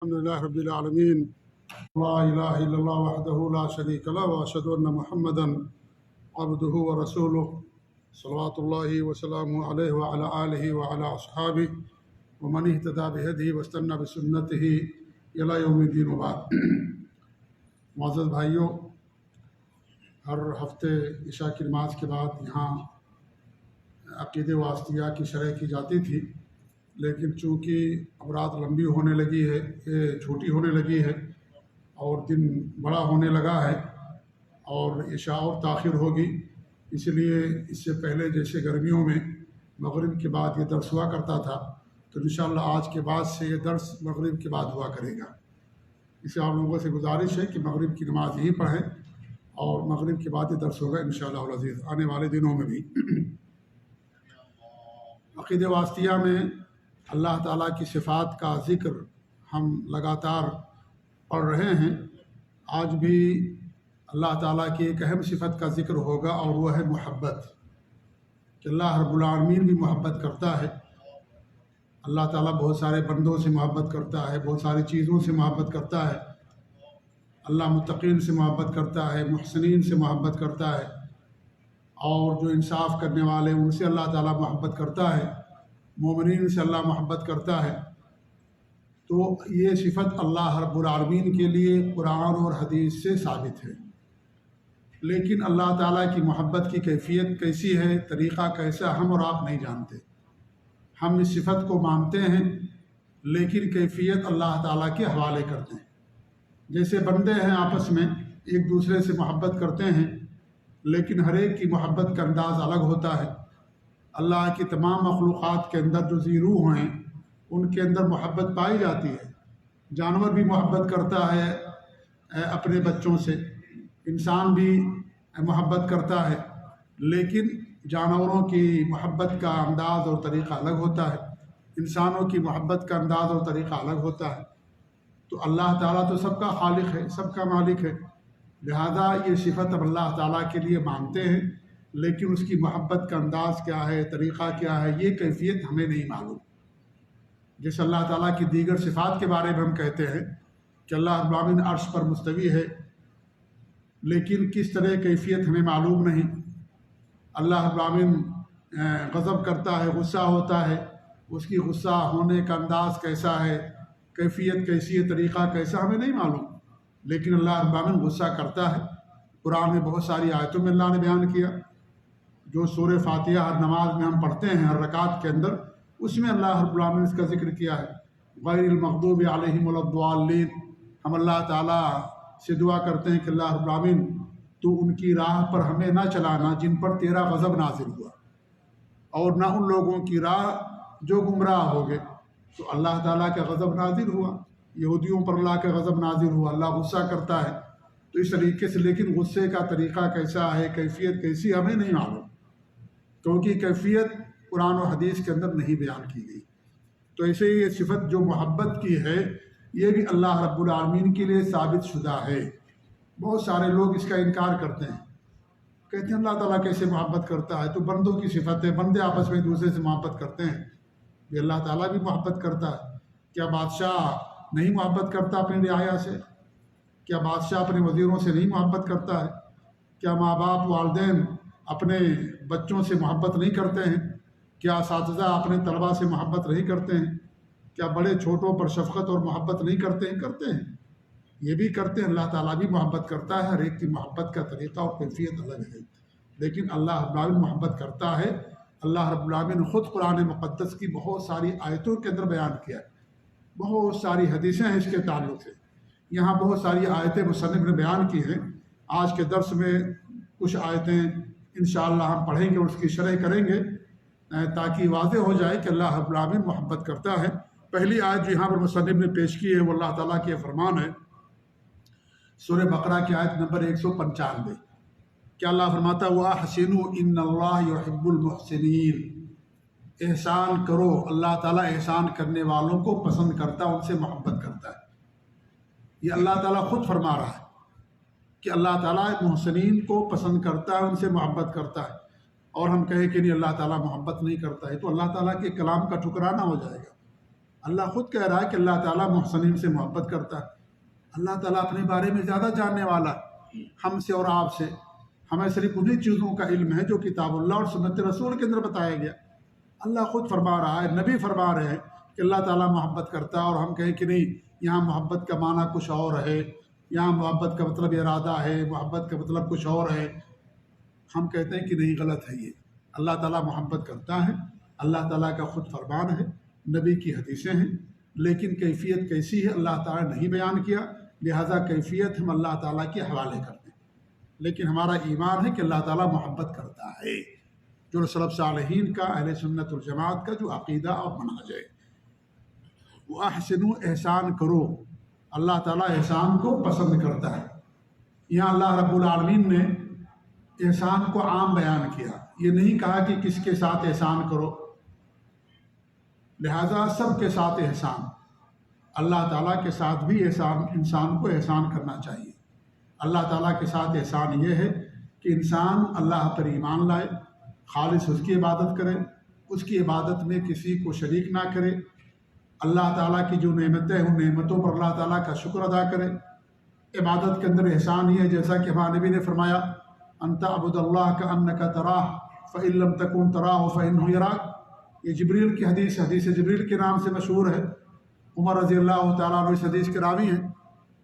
الحمد لله رب العالمين لا إله إلا الله وحده لا شريك له وأشهد أن محمدا عبده ورسوله صلوات الله وسلامه عليه وعلى آله وعلى أصحابه ومن اهتدى بهديه واستنى بسنته إلى يوم الدين وبعد. معزز بھائیوں، ہر ہفتے عشاء کی نماز کے بعد یہاں عقیدہ واسطیہ کی شرح کی جاتی تھی، لیکن چونکہ اب رات لمبی ہونے لگی ہے، چھوٹی ہونے لگی ہے اور دن بڑا ہونے لگا ہے اور عشاء اور تاخیر ہوگی، اس لیے اس سے پہلے جیسے گرمیوں میں مغرب کے بعد یہ درس ہوا کرتا تھا، تو انشاءاللہ آج کے بعد سے یہ درس مغرب کے بعد ہوا کرے گا. اسے آپ لوگوں سے گزارش ہے کہ مغرب کی نماز یہیں پڑھیں اور مغرب کے بعد یہ درس ہوگا انشاءاللہ العزیز آنے والے دنوں میں بھی. عقیدہ واسطیہ میں اللہ تعالیٰ کی صفات کا ذکر ہم لگاتار پڑھ رہے ہیں. آج بھی اللہ تعالیٰ کی ایک اہم صفت کا ذکر ہوگا اور وہ ہے محبت، کہ اللہ رب العالمین بھی محبت کرتا ہے. اللہ تعالیٰ بہت سارے بندوں سے محبت کرتا ہے، بہت ساری چیزوں سے محبت کرتا ہے. اللہ متقین سے محبت کرتا ہے، محسنین سے محبت کرتا ہے، اور جو انصاف کرنے والے ان سے اللہ تعالیٰ محبت کرتا ہے، مومنین سے اللہ محبت کرتا ہے. تو یہ صفت اللہ رب العالمین کے لیے قرآن اور حدیث سے ثابت ہے. لیکن اللہ تعالیٰ کی محبت کی کیفیت کیسی ہے، طریقہ کیسا، ہم اور آپ نہیں جانتے. ہم اس صفت کو مانتے ہیں لیکن کیفیت اللہ تعالیٰ کے حوالے کرتے ہیں. جیسے بندے ہیں آپس میں ایک دوسرے سے محبت کرتے ہیں، لیکن ہر ایک کی محبت کا انداز الگ ہوتا ہے. اللہ کی تمام مخلوقات کے اندر جو ذی روح ہیں ان کے اندر محبت پائی جاتی ہے. جانور بھی محبت کرتا ہے اپنے بچوں سے، انسان بھی محبت کرتا ہے، لیکن جانوروں کی محبت کا انداز اور طریقہ الگ ہوتا ہے، انسانوں کی محبت کا انداز اور طریقہ الگ ہوتا ہے. تو اللہ تعالیٰ تو سب کا خالق ہے، سب کا مالک ہے، لہذا یہ صفت اب اللہ تعالیٰ کے لیے مانتے ہیں، لیکن اس کی محبت کا انداز کیا ہے، طریقہ کیا ہے، یہ کیفیت ہمیں نہیں معلوم. جیسے اللہ تعالیٰ کی دیگر صفات کے بارے میں ہم کہتے ہیں کہ اللہ رب العالمین عرش پر مستوی ہے، لیکن کس طرح کیفیت ہمیں معلوم نہیں. اللہ رب العالمین غضب کرتا ہے، غصہ ہوتا ہے، اس کی غصہ ہونے کا انداز کیسا ہے، کیفیت کیسی ہے، طریقہ کیسا، ہمیں نہیں معلوم. لیکن اللہ رب العالمین غصہ کرتا ہے. قرآن میں بہت ساری آیتوں میں اللہ نے بیان کیا. جو سورہ فاتحہ ہر نماز میں ہم پڑھتے ہیں ہر رکعت کے اندر، اس میں اللہ رب العالمین نے اس کا ذکر کیا ہے، غیر المغضوب علیہم ولا الضالین. ہم اللہ تعالیٰ سے دعا کرتے ہیں کہ اللہ رب العالمین تو ان کی راہ پر ہمیں نہ چلانا جن پر تیرا غضب نازل ہوا، اور نہ ان لوگوں کی راہ جو گمراہ ہو گئے. تو اللہ تعالیٰ کا غضب نازل ہوا، یہودیوں پر اللہ کا غضب نازل ہوا، اللہ غصہ کرتا ہے. تو اس طریقے سے لیکن غصے کا طریقہ کیسا ہے، کیفیت کیسی، ہمیں نہیں معلوم، کیونکہ کیفیت قرآن و حدیث کے اندر نہیں بیان کی گئی. تو ایسے ہی یہ صفت جو محبت کی ہے یہ بھی اللہ رب العالمین کے لیے ثابت شدہ ہے. بہت سارے لوگ اس کا انکار کرتے ہیں، کہتے ہیں اللہ تعالیٰ کیسے محبت کرتا ہے، تو بندوں کی صفت ہے، بندے آپس میں ایک دوسرے سے محبت کرتے ہیں. یہ اللہ تعالیٰ بھی محبت کرتا ہے. کیا بادشاہ نہیں محبت کرتا اپنی رعایا سے؟ کیا بادشاہ اپنے وزیروں سے نہیں محبت کرتا ہے؟ کیا ماں باپ والدین اپنے بچوں سے محبت نہیں کرتے ہیں؟ کیا اساتذہ اپنے طلباء سے محبت نہیں کرتے ہیں؟ کیا بڑے چھوٹوں پر شفقت اور محبت نہیں کرتے ہیں؟ کرتے ہیں، یہ بھی کرتے ہیں. اللہ تعالیٰ بھی محبت کرتا ہے، ہر ایک کی محبت کا طریقہ اور کیفیت الگ ہے. لیکن اللہ رب العالمین محبت کرتا ہے. اللہ رب العالمین خود قرآن مقدس کی بہت ساری آیتوں کے اندر بیان کیا ہے، بہت ساری حدیثیں ہیں اس کے تعلق سے. یہاں بہت ساری آیتیں مصنف نے بیان کی ہیں. آج کے درس میں کچھ آیتیں انشاءاللہ ہم پڑھیں گے اور اس کی شرح کریں گے تاکہ واضح ہو جائے کہ اللہ رب العالمین محبت کرتا ہے. پہلی آیت جو یہاں پر مصنف نے پیش کی ہے وہ اللہ تعالیٰ کے فرمان ہے، سورہ بقرہ کی آیت نمبر 195. کیا اللہ فرماتا ہے وَأَحْسِنُوا إِنَّ اللَّهَ يُحِبُّ الْمُحْسِنِينَ. احسان کرو، اللہ تعالیٰ احسان کرنے والوں کو پسند کرتا ہے، ان سے محبت کرتا ہے. یہ اللہ تعالیٰ خود فرما رہا ہے کہ اللہ تعالیٰ محسنین کو پسند کرتا ہے، ان سے محبت کرتا ہے. اور ہم کہیں کہ نہیں اللہ تعالیٰ محبت نہیں کرتا ہے تو اللہ تعالیٰ کے کلام کا ٹھکرانا ہو جائے گا. اللہ خود کہہ رہا ہے کہ اللہ تعالیٰ محسنین سے محبت کرتا ہے۔ اللہ تعالیٰ اپنے بارے میں زیادہ جاننے والا ہے ہم سے اور آپ سے۔ ہمیں صرف انہی چیزوں کا علم ہے جو کتاب اللہ اور سنت رسول کے اندر بتایا گیا۔ اللہ خود فرما رہا ہے، نبی فرما رہے ہیں کہ اللہ تعالیٰ محبت کرتا ہے، اور ہم کہیں کہ نہیں یہاں محبت کا معنی کچھ اور ہے، یہاں محبت کا مطلب ارادہ ہے، محبت کا مطلب کچھ اور ہے۔ ہم کہتے ہیں کہ نہیں، غلط ہے یہ۔ اللہ تعالیٰ محبت کرتا ہے، اللہ تعالیٰ کا خود فرمان ہے، نبی کی حدیثیں ہیں، لیکن کیفیت کیسی ہے اللہ تعالیٰ نے نہیں بیان کیا، لہٰذا کیفیت ہم اللہ تعالیٰ کے حوالے کرتے ہیں۔ لیکن ہمارا ایمان ہے کہ اللہ تعالیٰ محبت کرتا ہے، جو سلف صالحین کا، اہل سنت والجماعت کا جو عقیدہ اور منہج ہے۔ وَأَحْسِنُوا، احسان کرو۔ اللہ تعالیٰ احسان کو پسند کرتا ہے۔ یہاں اللہ رب العالمین نے احسان کو عام بیان کیا، یہ نہیں کہا کہ کس کے ساتھ احسان کرو، لہذا سب کے ساتھ احسان، اللہ تعالیٰ کے ساتھ بھی احسان، انسان کو احسان کرنا چاہیے۔ اللہ تعالیٰ کے ساتھ احسان یہ ہے کہ انسان اللہ پر ایمان لائے، خالص اس کی عبادت کرے، اس کی عبادت میں کسی کو شریک نہ کرے، اللہ تعالیٰ کی جو نعمتیں ہیں ان نعمتوں پر اللہ تعالیٰ کا شکر ادا کرے۔ عبادت کے اندر احسان ہی ہے، جیسا کہ ہمارے نبی نے فرمایا ان تعبد اللہ کأنک تراہ فإن لم تکن تراہ فإنہ یراک۔ یہ جبریل کی حدیث، حدیث جبریل کے نام سے مشہور ہے۔ عمر رضی اللہ تعالیٰ عنہ اس حدیث کے راوی ہیں۔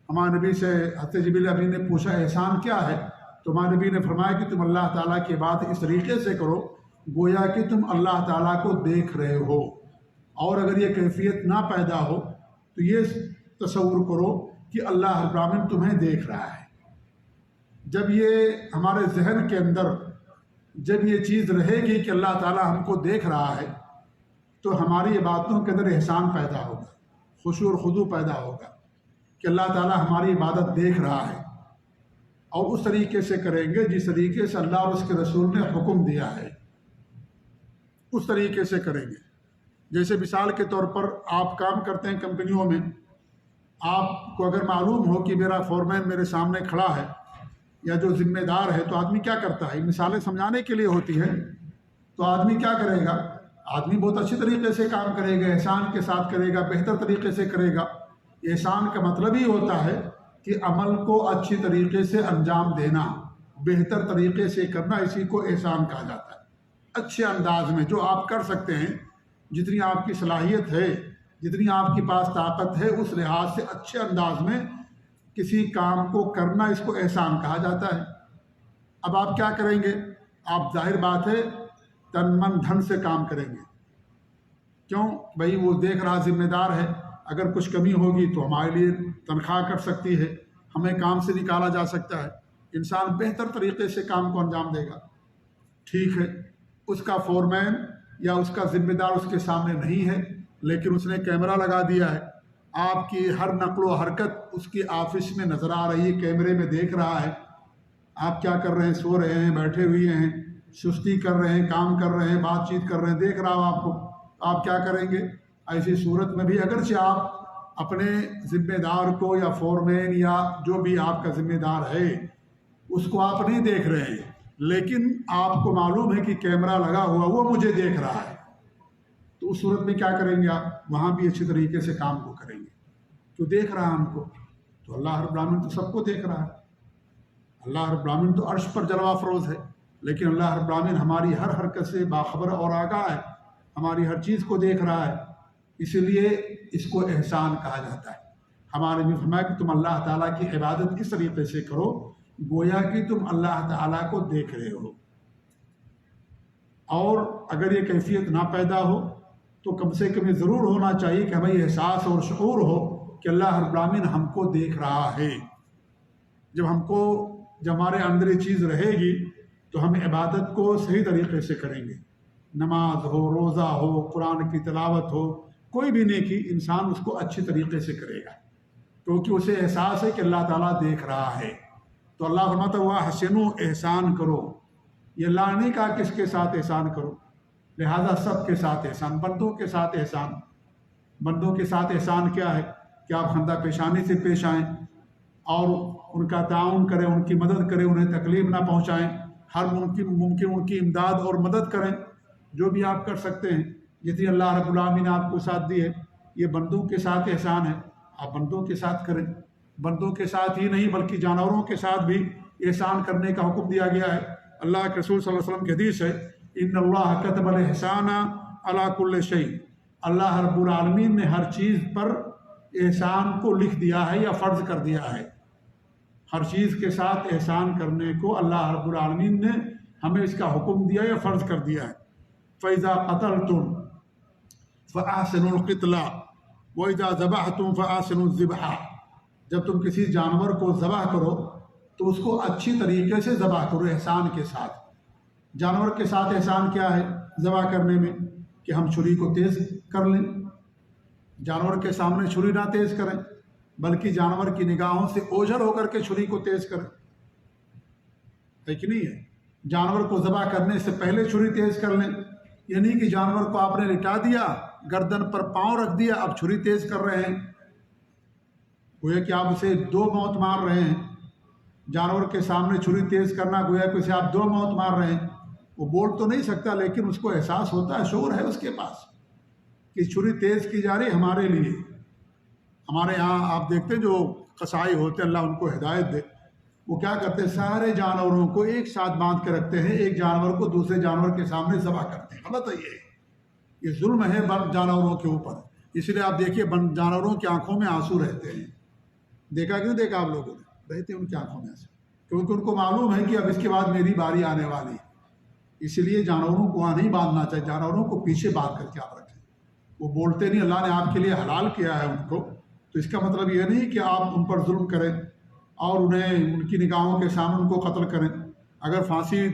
ہمارے نبی سے حضرت جبریل امین نے پوچھا احسان کیا ہے، تو ہمارے نبی نے فرمایا کہ تم اللہ تعالیٰ کی بات اس طریقے سے کرو گویا کہ تم اللہ تعالیٰ کو دیکھ رہے ہو، اور اگر یہ کیفیت نہ پیدا ہو تو یہ تصور کرو کہ اللہ رب العالمین تمہیں دیکھ رہا ہے۔ جب یہ ہمارے ذہن کے اندر جب یہ چیز رہے گی کہ اللہ تعالیٰ ہم کو دیکھ رہا ہے، تو ہماری عبادتوں کے اندر احسان پیدا ہوگا، خشوع اور خضوع پیدا ہوگا کہ اللہ تعالیٰ ہماری عبادت دیکھ رہا ہے، اور اس طریقے سے کریں گے جس طریقے سے اللہ اور اس کے رسول نے حکم دیا ہے، اس طریقے سے کریں گے۔ جیسے مثال کے طور پر آپ کام کرتے ہیں کمپنیوں میں، آپ کو اگر معلوم ہو کہ میرا فورمین میرے سامنے کھڑا ہے یا جو ذمہ دار ہے، تو آدمی کیا کرتا ہے، مثالیں سمجھانے کے لیے ہوتی ہے، تو آدمی کیا کرے گا، آدمی بہت اچھی طریقے سے کام کرے گا، احسان کے ساتھ کرے گا، بہتر طریقے سے کرے گا۔ احسان کا مطلب ہی ہوتا ہے کہ عمل کو اچھی طریقے سے انجام دینا، بہتر طریقے سے کرنا، اسی کو احسان کہا جاتا ہے۔ اچھے انداز میں جو آپ کر سکتے ہیں، جتنی آپ کی صلاحیت ہے، جتنی آپ کے پاس طاقت ہے، اس لحاظ سے اچھے انداز میں کسی کام کو کرنا، اس کو احسان کہا جاتا ہے۔ اب آپ کیا کریں گے، آپ ظاہر بات ہے تن من دھن سے کام کریں گے، کیوں بھائی وہ دیکھ رہا ذمہ دار ہے، اگر کچھ کمی ہوگی تو ہمارے لیے تنخواہ کٹ سکتی ہے، ہمیں کام سے نکالا جا سکتا ہے، انسان بہتر طریقے سے کام کو انجام دے گا۔ ٹھیک ہے، اس کا فورمین یا اس کا ذمہ دار اس کے سامنے نہیں ہے، لیکن اس نے کیمرہ لگا دیا ہے، آپ کی ہر نقل و حرکت اس کی آفس میں نظر آ رہی ہے، کیمرے میں دیکھ رہا ہے، آپ کیا کر رہے ہیں، سو رہے ہیں، بیٹھے ہوئے ہیں، سستی کر رہے ہیں، کام کر رہے ہیں، بات چیت کر رہے ہیں، دیکھ رہا ہو آپ کو، آپ کیا کریں گے؟ ایسی صورت میں بھی اگرچہ آپ اپنے ذمہ دار کو یا فورمین یا جو بھی آپ کا ذمہ دار ہے اس کو آپ نہیں دیکھ رہے ہیں، لیکن آپ کو معلوم ہے کہ کیمرہ لگا ہوا وہ مجھے دیکھ رہا ہے، تو اس صورت میں کیا کریں گے آپ؟ وہاں بھی اچھی طریقے سے کام کو کریں گے، جو دیکھ رہا ہے ہم کو، تو اللہ رب العالمین تو سب کو دیکھ رہا ہے، اللہ رب العالمین تو عرش پر جلوہ افروز ہے، لیکن اللہ رب العالمین ہماری ہر حرکت سے باخبر اور آگاہ ہے، ہماری ہر چیز کو دیکھ رہا ہے، اسی لیے اس کو احسان کہا جاتا ہے۔ ہمارے بھی فرمایا کہ تم اللہ تعالیٰ کی عبادت اس طریقے سے کرو گویا کہ تم اللہ تعالیٰ کو دیکھ رہے ہو، اور اگر یہ کیفیت نہ پیدا ہو تو کم سے کم یہ ضرور ہونا چاہیے کہ ہمیں احساس اور شعور ہو کہ اللہ رب العالمین ہم کو دیکھ رہا ہے۔ جب ہمارے اندر یہ چیز رہے گی تو ہم عبادت کو صحیح طریقے سے کریں گے، نماز ہو، روزہ ہو، قرآن کی تلاوت ہو، کوئی بھی نیکی انسان اس کو اچھی طریقے سے کرے گا، کیونکہ اسے احساس ہے کہ اللہ تعالیٰ دیکھ رہا ہے۔ تو اللہ فرماتا ہوا حسنو، احسان کرو، یہ اللہ نے کہا کس کے ساتھ احسان کرو، لہذا سب کے ساتھ احسان، بندوں کے ساتھ احسان۔ بندوں کے ساتھ احسان کیا ہے کہ آپ خندہ پیشانی سے پیش آئیں اور ان کا تعاون کریں، ان کی مدد کریں، انہیں تکلیف نہ پہنچائیں، ہر ممکن ان کی امداد اور مدد کریں، جو بھی آپ کر سکتے ہیں، جتنی اللہ رب العالمین نے آپ کو ساتھ دی ہے۔ یہ بندوں کے ساتھ احسان ہے، آپ بندوں کے ساتھ کریں۔ بندوں کے ساتھ ہی نہیں بلکہ جانوروں کے ساتھ بھی احسان کرنے کا حکم دیا گیا ہے۔ اللہ کے رسول صلی اللہ علیہ وسلم کی حدیث ہے، ان اللہ کتب الاحسان علی کل شیء، اللہ رب العالمین نے ہر چیز پر احسان کو لکھ دیا ہے یا فرض کر دیا ہے۔ ہر چیز کے ساتھ احسان کرنے کو اللہ رب العالمین نے ہمیں اس کا حکم دیا یا فرض کر دیا ہے۔ فَإِذَا قَتَلْتُمْ فَأَحْسِنُوا الْقِتْلَ وَإِذَا ذَبَحْتُمْ فَأَحْسِنُوا الذِّبْحَ، جب تم کسی جانور کو ذبح کرو تو اس کو اچھی طریقے سے ذبح کرو، احسان کے ساتھ۔ جانور کے ساتھ احسان کیا ہے ذبح کرنے میں؟ کہ ہم چھری کو تیز کر لیں، جانور کے سامنے چھری نہ تیز کریں بلکہ جانور کی نگاہوں سے اوجھل ہو کر کے چھری کو تیز کریں، ہے کہ نہیں ہے؟ جانور کو ذبح کرنے سے پہلے چھری تیز کر لیں، یعنی کہ جانور کو آپ نے لٹا دیا، گردن پر پاؤں رکھ دیا، اب چھری تیز کر رہے ہیں، گویا کہ آپ اسے دو موت مار رہے ہیں۔ جانور کے سامنے چھری تیز کرنا گویا کہ اسے آپ دو موت مار رہے ہیں۔ وہ بول تو نہیں سکتا لیکن اس کو احساس ہوتا ہے، شعور ہے اس کے پاس کہ چھری تیز کی جا رہی ہمارے لیے۔ ہمارے یہاں آپ دیکھتے ہیں جو قصائی ہوتے ہیں، اللہ ان کو ہدایت دے، وہ کیا کرتے ہیں، سارے جانوروں کو ایک ساتھ باندھ کے رکھتے ہیں، ایک جانور کو دوسرے جانور کے سامنے ذبح کرتے ہیں۔ غلط ہے یہ ظلم ہے جانوروں کے اوپر۔ اس لیے آپ دیکھیے جانوروں کی آنکھوں میں آنسو رہتے ہیں، دیکھا کہ نہیں دیکھا آپ لوگوں نے؟ رہتے ہیں ان کی آنکھوں میں آنسو، کیونکہ ان کو معلوم ہے کہ اب اس کے بعد میری باری آنے والی ہے۔ اس لیے جانوروں کو وہاں نہیں باندھنا چاہیے، جانوروں کو پیچھے باندھ کر کے آپ رکھیں۔ وہ بولتے نہیں، اللہ نے آپ کے لیے حلال کیا ہے ان کو، تو اس کا مطلب یہ نہیں کہ آپ ان پر ظلم کریں اور انہیں ان کی نگاہوں کے سامنے ان کو قتل کریں۔ اگر پھانسی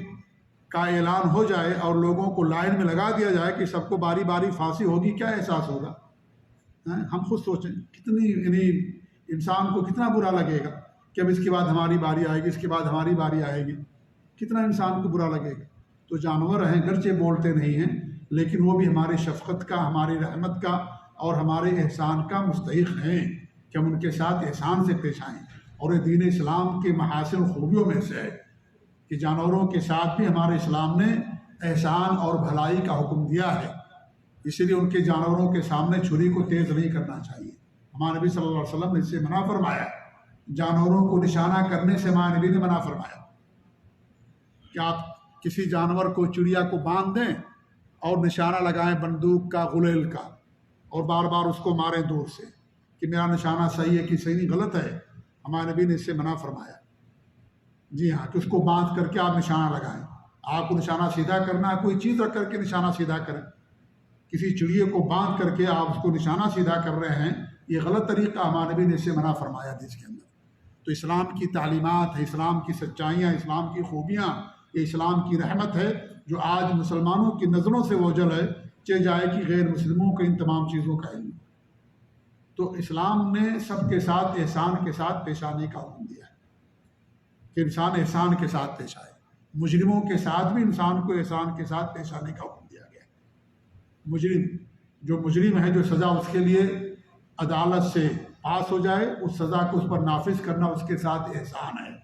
کا اعلان ہو جائے اور لوگوں کو لائن میں لگا دیا جائے کہ سب کو باری باری پھانسی ہوگی، کیا احساس ہوگا؟ ہم خود سوچیں کتنی انسان کو کتنا برا لگے گا کہ اب اس کے بعد ہماری باری آئے گی، اس کے بعد ہماری باری آئے گی، کتنا انسان کو برا لگے گا۔ تو جانور ہیں، گرچہ بولتے نہیں ہیں لیکن وہ بھی ہماری شفقت کا، ہماری رحمت کا اور ہمارے احسان کا مستحق ہیں کہ ہم ان کے ساتھ احسان سے پیش آئیں۔ اور یہ دین اسلام کے محاسن خوبیوں میں سے ہے کہ جانوروں کے ساتھ بھی ہمارے اسلام نے احسان اور بھلائی کا حکم دیا ہے، اسی لیے ان کے جانوروں کے سامنے چھری کو تیز نہیں کرنا چاہیے۔ ہمارے نبی صلی اللہ علیہ وسلم نے اس سے منع فرمایا، جانوروں کو نشانہ کرنے سے ہمارے نبی نے منع فرمایا کہ آپ کسی جانور کو، چڑیا کو باندھ دیں اور نشانہ لگائیں بندوق کا، غلیل کا، اور بار بار اس کو ماریں دور سے کہ میرا نشانہ صحیح ہے کہ صحیح نہیں، غلط ہے۔ ہمارے نبی نے اس سے منع فرمایا، جی ہاں، کہ اس کو باندھ کر کے آپ نشانہ لگائیں۔ آپ کو نشانہ سیدھا کرنا ہے، کوئی چیز رکھ کر کے نشانہ سیدھا کریں، کسی چڑیے کو باندھ کر کے آپ اس کو نشانہ سیدھا کر رہے ہیں، یہ غلط طریقہ، ہمارے نبی نے اس سے منع فرمایا حدیث کے اندر۔ تو اسلام کی تعلیمات ہے، اسلام کی سچائیاں، اسلام کی خوبیاں، یہ اسلام کی رحمت ہے جو آج مسلمانوں کی نظروں سے اوجھل ہے، چہ جائے کہ غیر مسلموں کو ان تمام چیزوں کا علم۔ تو اسلام نے سب کے ساتھ احسان کے ساتھ پیش آنے کا حکم دیا ہے کہ انسان احسان کے ساتھ پیش آئے۔ مجرموں کے ساتھ بھی انسان کو احسان کے ساتھ پیش آنے کا حکم دیا گیا ہے۔ مجرم ہے، جو سزا اس کے لیے عدالت سے پاس ہو جائے، اس سزا کو اس پر نافذ کرنا اس کے ساتھ احسان ہے۔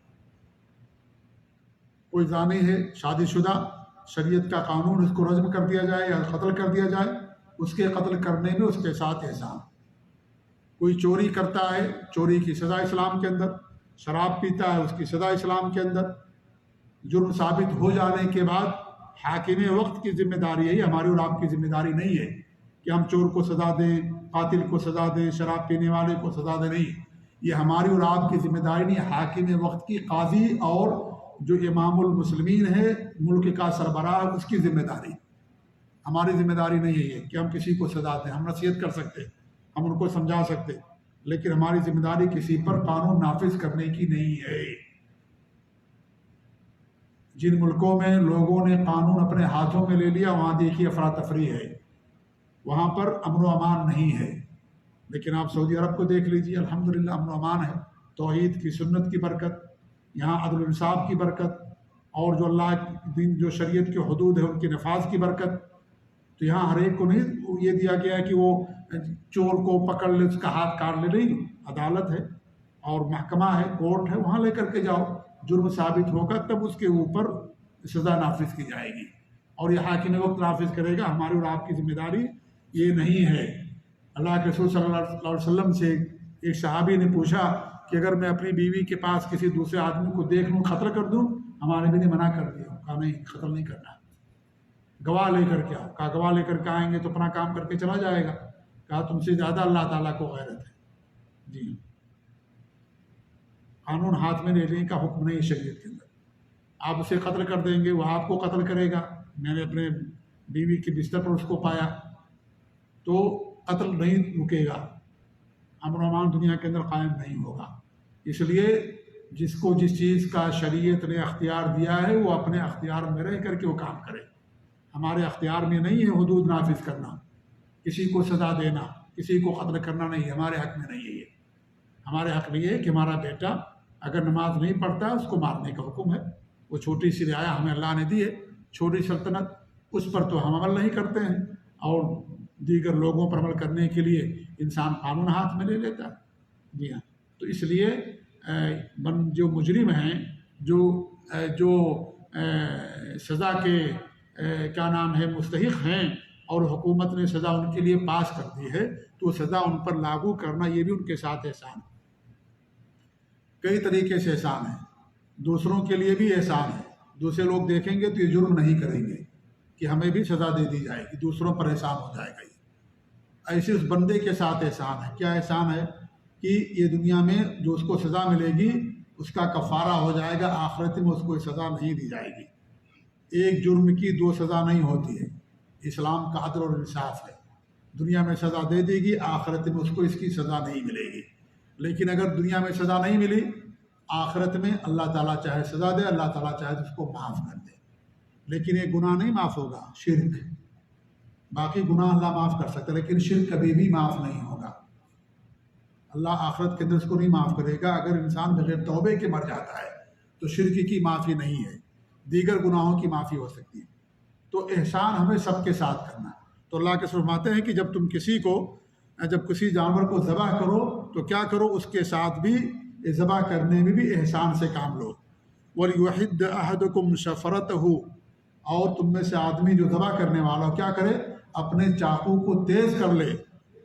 کوئی زانی ہے، شادی شدہ، شریعت کا قانون، اس کو رجم کر دیا جائے یا قتل کر دیا جائے، اس کے قتل کرنے میں اس کے ساتھ احسان۔ کوئی چوری کرتا ہے، چوری کی سزا اسلام کے اندر، شراب پیتا ہے، اس کی سزا اسلام کے اندر۔ جرم ثابت ہو جانے کے بعد حاکم وقت کی ذمہ داری ہے، یہ ہماری اور آپ کی ذمہ داری نہیں ہے کہ ہم چور کو سزا دیں، قاتل کو سزا دیں، شراب پینے والے کو سزا دیں، نہیں، یہ ہماری اور آپ کی ذمہ داری نہیں ہے۔ حاکم وقت کی، قاضی اور جو امام المسلمین ہے، ملک کا سربراہ، اس کی ذمہ داری، ہماری ذمہ داری نہیں ہے یہ کہ ہم کسی کو سزا دیں۔ ہم نصیحت کر سکتے، ہم ان کو سمجھا سکتے، لیکن ہماری ذمہ داری کسی پر قانون نافذ کرنے کی نہیں ہے۔ جن ملکوں میں لوگوں نے قانون اپنے ہاتھوں میں لے لیا، وہاں دیکھیے افراتفری ہے، وہاں پر امن و امان نہیں ہے۔ لیکن آپ سعودی عرب کو دیکھ لیجیے، الحمدللہ امن و امان ہے، توحید کی، سنت کی برکت، یہاں عدل و انصاف کی برکت، اور جو اللہ دین، جو شریعت کے حدود ہے ان کے نفاذ کی برکت۔ تو یہاں ہر ایک کو نہیں یہ دیا گیا ہے کہ وہ چور کو پکڑ لے، اس کا ہاتھ کاٹ لے، نہیں، عدالت ہے اور محکمہ ہے، کورٹ ہے، وہاں لے کر کے جاؤ، جرم ثابت ہوگا تب اس کے اوپر سزا نافذ کی جائے گی، اور یہ حاکم وقت نافذ کرے گا۔ ہماری اور آپ کی ذمہ داری یہ نہیں ہے اللہ کے رسول صلی اللہ علیہ وسلم سے ایک صحابی نے پوچھا کہ اگر میں اپنی بیوی کے پاس کسی دوسرے آدمی کو دیکھ لوں قتل کر دوں؟ ہمارے بھی نے منع کر دیا، کہا نہیں، قتل نہیں کرنا، گواہ لے کر کے آؤ۔ کہا گواہ لے کر کے آئیں گے تو اپنا کام کر کے چلا جائے گا۔ کہا تم سے زیادہ اللہ تعالیٰ کو غیرت ہے۔ جی، قانون ہاتھ میں لینے کا حکم نہیں شریعت کے اندر۔ آپ اسے قتل کر دیں گے، وہ آپ کو قتل کرے گا۔ میں نے اپنے بیوی کے بستر پر اس کو پایا، تو قتل نہیں رکے گا، امن و امان دنیا کے اندر قائم نہیں ہوگا۔ اس لیے جس کو جس چیز کا شریعت نے اختیار دیا ہے وہ اپنے اختیار میں رہ کر کے وہ کام کرے۔ ہمارے اختیار میں نہیں ہے حدود نافذ کرنا، کسی کو سزا دینا، کسی کو قتل کرنا نہیں، ہمارے حق میں نہیں ہے یہ۔ ہمارے حق میں یہ ہے کہ ہمارا بیٹا اگر نماز نہیں پڑھتا اس کو مارنے کا حکم ہے۔ وہ چھوٹی سی رعایا ہمیں اللہ نے دی ہے، چھوٹی سلطنت، اس پر تو ہم عمل نہیں کرتے ہیں، اور دیگر لوگوں پر عمل کرنے کے لیے انسان قانون ہاتھ میں لے لیتا ہے۔ جی ہاں، تو اس لیے جو مجرم ہیں، جو سزا کے کیا نام ہے مستحق ہیں، اور حکومت نے سزا ان کے لیے پاس کر دی ہے، تو سزا ان پر لاگو کرنا یہ بھی ان کے ساتھ احسان ہے۔ کئی طریقے سے احسان ہے، دوسروں کے لیے بھی احسان ہے۔ دوسرے لوگ دیکھیں گے تو یہ جرم نہیں کریں گے کہ ہمیں بھی سزا دے دی جائے گی، دوسروں پر احسان ہو جائے گا۔ ایسے اس بندے کے ساتھ احسان ہے۔ کیا احسان ہے؟ کہ یہ دنیا میں جو اس کو سزا ملے گی اس کا کفارہ ہو جائے گا، آخرت میں اس کو سزا نہیں دی جائے گی۔ ایک جرم کی دو سزا نہیں ہوتی ہے، اسلام کا عدل اور انصاف ہے۔ دنیا میں سزا دے دے گی، آخرت میں اس کو اس کی سزا نہیں ملے گی۔ لیکن اگر دنیا میں سزا نہیں ملی، آخرت میں اللہ تعالیٰ چاہے سزا دے، اللہ تعالیٰ چاہے تو اس کو معاف کر دے۔ لیکن یہ گناہ نہیں معاف ہوگا، شرک۔ باقی گناہ اللہ معاف کر سکتا ہے، لیکن شرک کبھی بھی معاف نہیں ہوگا۔ اللہ آخرت کے اندر اس کو نہیں معاف کرے گا۔ اگر انسان بغیر توبے کے مر جاتا ہے تو شرک کی معافی نہیں ہے، دیگر گناہوں کی معافی ہو سکتی ہے۔ تو احسان ہمیں سب کے ساتھ کرنا ہے۔ تو اللہ کے فرماتے ہیں کہ جب کسی جانور کو ذبح کرو تو کیا کرو، اس کے ساتھ بھی ذبح کرنے میں بھی احسان سے کام لو۔ وَلْيُحِدَّ أَحَدُكُمْ شَفْرَتَهُ، اور تم میں سے آدمی جو ذبح کرنے والا کیا کرے، اپنے چاقو کو تیز کر لے۔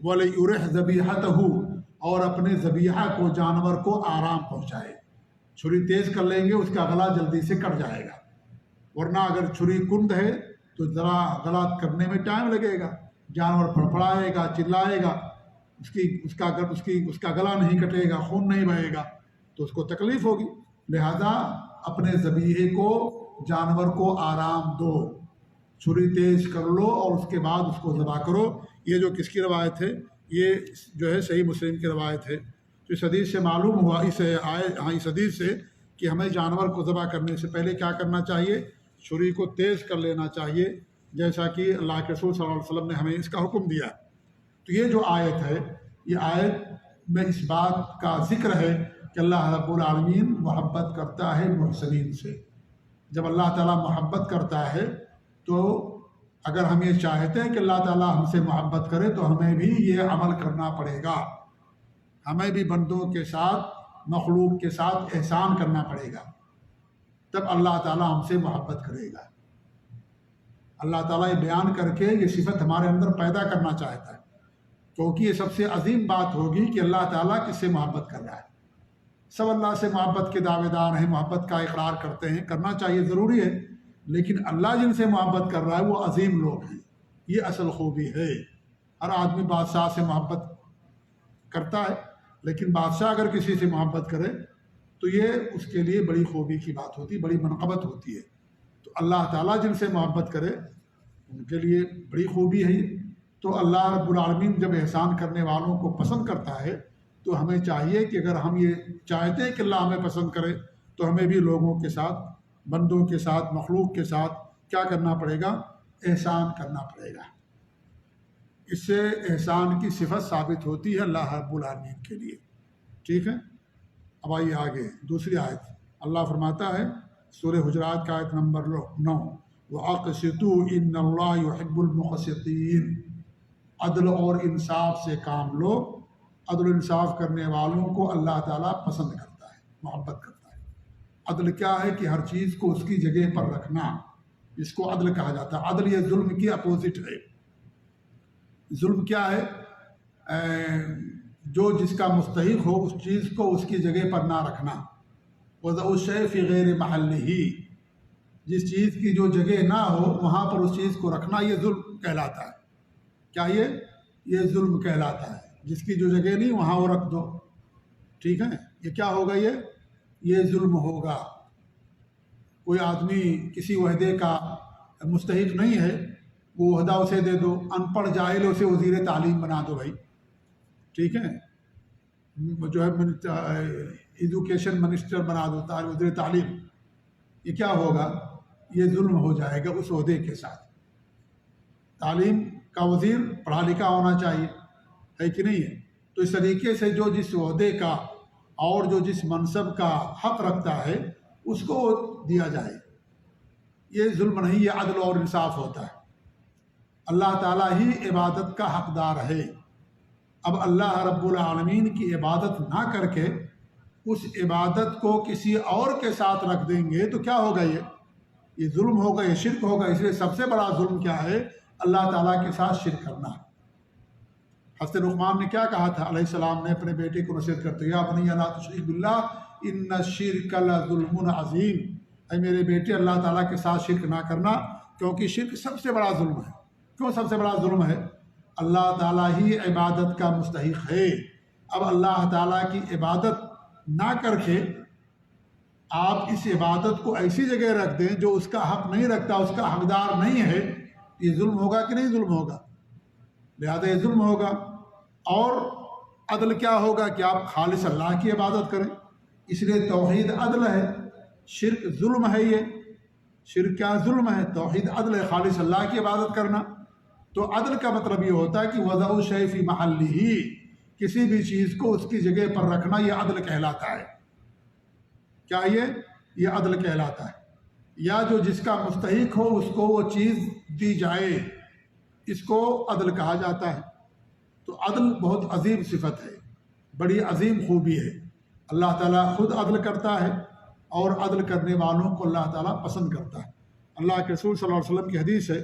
وَلْيُرِحْ ذَبِيحَتَهُ، اور اپنے ذبیحہ کو، جانور کو آرام پہنچائے۔ چھری تیز کر لیں گے اس کا گلا جلدی سے کٹ جائے گا، ورنہ اگر چھری کند ہے تو ذرا گلا کرنے میں ٹائم لگے گا، جانور پھڑپھڑائے گا، چلائے گا، اس کا گلا نہیں کٹے گا، خون نہیں بہے گا تو اس کو تکلیف ہوگی۔ لہذا اپنے ذبیحے کو، جانور کو آرام دو، چھری تیز کر لو اور اس کے بعد اس کو ذبح کرو۔ یہ جو کس کی روایت ہے؟ یہ جو ہے صحیح مسلم کی روایت ہے۔ تو اس حدیث سے معلوم ہوا، اس حدیث سے کہ ہمیں جانور کو ذبح کرنے سے پہلے کیا کرنا چاہیے، چھری کو تیز کر لینا چاہیے، جیسا کہ اللہ کے رسول صلی اللہ علیہ وسلم نے ہمیں اس کا حکم دیا۔ تو یہ جو آیت ہے، یہ آیت میں اس بات کا ذکر ہے کہ اللہ رب العالمین محبت کرتا ہے محسنین سے۔ جب اللہ تعالیٰ محبت کرتا ہے تو اگر ہم یہ چاہتے ہیں کہ اللہ تعالیٰ ہم سے محبت کرے تو ہمیں بھی یہ عمل کرنا پڑے گا، ہمیں بھی بندوں کے ساتھ، مخلوق کے ساتھ احسان کرنا پڑے گا، تب اللہ تعالیٰ ہم سے محبت کرے گا۔ اللہ تعالیٰ یہ بیان کر کے یہ صفت ہمارے اندر پیدا کرنا چاہتا ہے، کیونکہ یہ سب سے عظیم بات ہوگی کہ اللہ تعالیٰ کس سے محبت کر رہا ہے۔ سب اللہ سے محبت کے دعوے دار ہیں، محبت کا اقرار کرتے ہیں، کرنا چاہیے، ضروری ہے، لیکن اللہ جن سے محبت کر رہا ہے وہ عظیم لوگ ہیں۔ یہ اصل خوبی ہے۔ ہر آدمی بادشاہ سے محبت کرتا ہے، لیکن بادشاہ اگر کسی سے محبت کرے تو یہ اس کے لیے بڑی خوبی کی بات ہوتی ہے، بڑی منقبت ہوتی ہے۔ تو اللہ تعالیٰ جن سے محبت کرے ان کے لیے بڑی خوبی ہے یہ۔ تو اللہ رب العالمین جب احسان کرنے والوں کو پسند کرتا ہے تو ہمیں چاہیے کہ اگر ہم یہ چاہتے ہیں کہ اللہ ہمیں پسند کرے تو ہمیں بھی لوگوں کے ساتھ، بندوں کے ساتھ، مخلوق کے ساتھ کیا کرنا پڑے گا، احسان کرنا پڑے گا۔ اس سے احسان کی صفت ثابت ہوتی ہے اللہ رب العالمین کے لیے۔ ٹھیک ہے، اب آئیے آگے دوسری آیت۔ اللہ فرماتا ہے سورہ حجرات کا آیت نمبر 9، وَأَقْسِطُوا إِنَّ اللَّهَ يُحِبُّ الْمُقْسِطِينَ، عدل اور انصاف سے کام لو۔ عدل و انصاف کرنے والوں کو اللہ تعالیٰ پسند کرتا ہے، محبت کرتا ہے۔ عدل کیا ہے کہ ہر چیز کو اس کی جگہ پر رکھنا، اس کو عدل کہا جاتا ہے۔ عدل یہ ظلم کی اپوزٹ ہے۔ ظلم کیا ہے؟ جو جس کا مستحق ہو اس چیز کو اس کی جگہ پر نہ رکھنا، وضع الشیء فی غیر محلہ، جس چیز کی جو جگہ نہ ہو وہاں پر اس چیز کو رکھنا یہ ظلم کہلاتا ہے۔ کیا یہ ظلم کہلاتا ہے، جس کی جو جگہ نہیں وہاں وہ رکھ دو، ٹھیک ہے، یہ کیا ہوگا، یہ ظلم ہوگا۔ کوئی آدمی کسی عہدے کا مستحق نہیں ہے، وہ عہدہ اسے دے دو، ان پڑھ جاہل اسے وزیر تعلیم بنا دو بھائی، ٹھیک ہے، جو ہے ایجوکیشن منسٹر بنا دو، وزیر تعلیم، یہ کیا ہوگا، یہ ظلم ہو جائے گا اس عہدے کے ساتھ۔ تعلیم کا وزیر پڑھا لکھا ہونا چاہیے، ہے کہ نہیں ہے؟ تو اس طریقے سے جو جس عہدے کا اور جو جس منصب کا حق رکھتا ہے اس کو دیا جائے، یہ ظلم نہیں، یہ عدل اور انصاف ہوتا ہے۔ اللہ تعالیٰ ہی عبادت کا حقدار ہے۔ اب اللہ رب العالمین کی عبادت نہ کر کے اس عبادت کو کسی اور کے ساتھ رکھ دیں گے تو کیا ہوگا، یہ ظلم ہوگا، یہ شرک ہوگا۔ اس لیے سب سے بڑا ظلم کیا ہے، اللہ تعالیٰ کے ساتھ شرک کرنا۔ حضرت لقمان نے کیا کہا تھا علیہ السلام نے اپنے بیٹے کو نصیحت کرتے ہوئے، یا بنی لا تشرک باللہ ان الشرک لظلم عظیم، اے میرے بیٹے اللہ تعالیٰ کے ساتھ شرک نہ کرنا، کیونکہ شرک سب سے بڑا ظلم ہے۔ کیوں سب سے بڑا ظلم ہے؟ اللہ تعالیٰ ہی عبادت کا مستحق ہے۔ اب اللہ تعالیٰ کی عبادت نہ کر کے آپ اس عبادت کو ایسی جگہ رکھ دیں جو اس کا حق نہیں رکھتا، اس کا حقدار نہیں ہے، یہ ظلم ہوگا کہ نہیں ظلم ہوگا؟ لہذا یہ ظلم ہوگا۔ اور عدل کیا ہوگا کہ آپ خالص اللہ کی عبادت کریں، اس لیے توحید عدل ہے، شرک ظلم ہے۔ یہ شرک کیا ظلم ہے، توحید عدل ہے، خالص اللہ کی عبادت کرنا۔ تو عدل کا مطلب یہ ہوتا ہے کہ وضع الشیء فی محلہ، کسی بھی چیز کو اس کی جگہ پر رکھنا، یہ عدل کہلاتا ہے۔ کیا یہ عدل کہلاتا ہے، یا جو جس کا مستحق ہو اس کو وہ چیز دی جائے، اس کو عدل کہا جاتا ہے۔ تو عدل بہت عظیم صفت ہے، بڑی عظیم خوبی ہے۔ اللہ تعالیٰ خود عدل کرتا ہے اور عدل کرنے والوں کو اللہ تعالیٰ پسند کرتا ہے۔ اللہ کے رسول صلی اللہ علیہ وسلم کی حدیث ہے،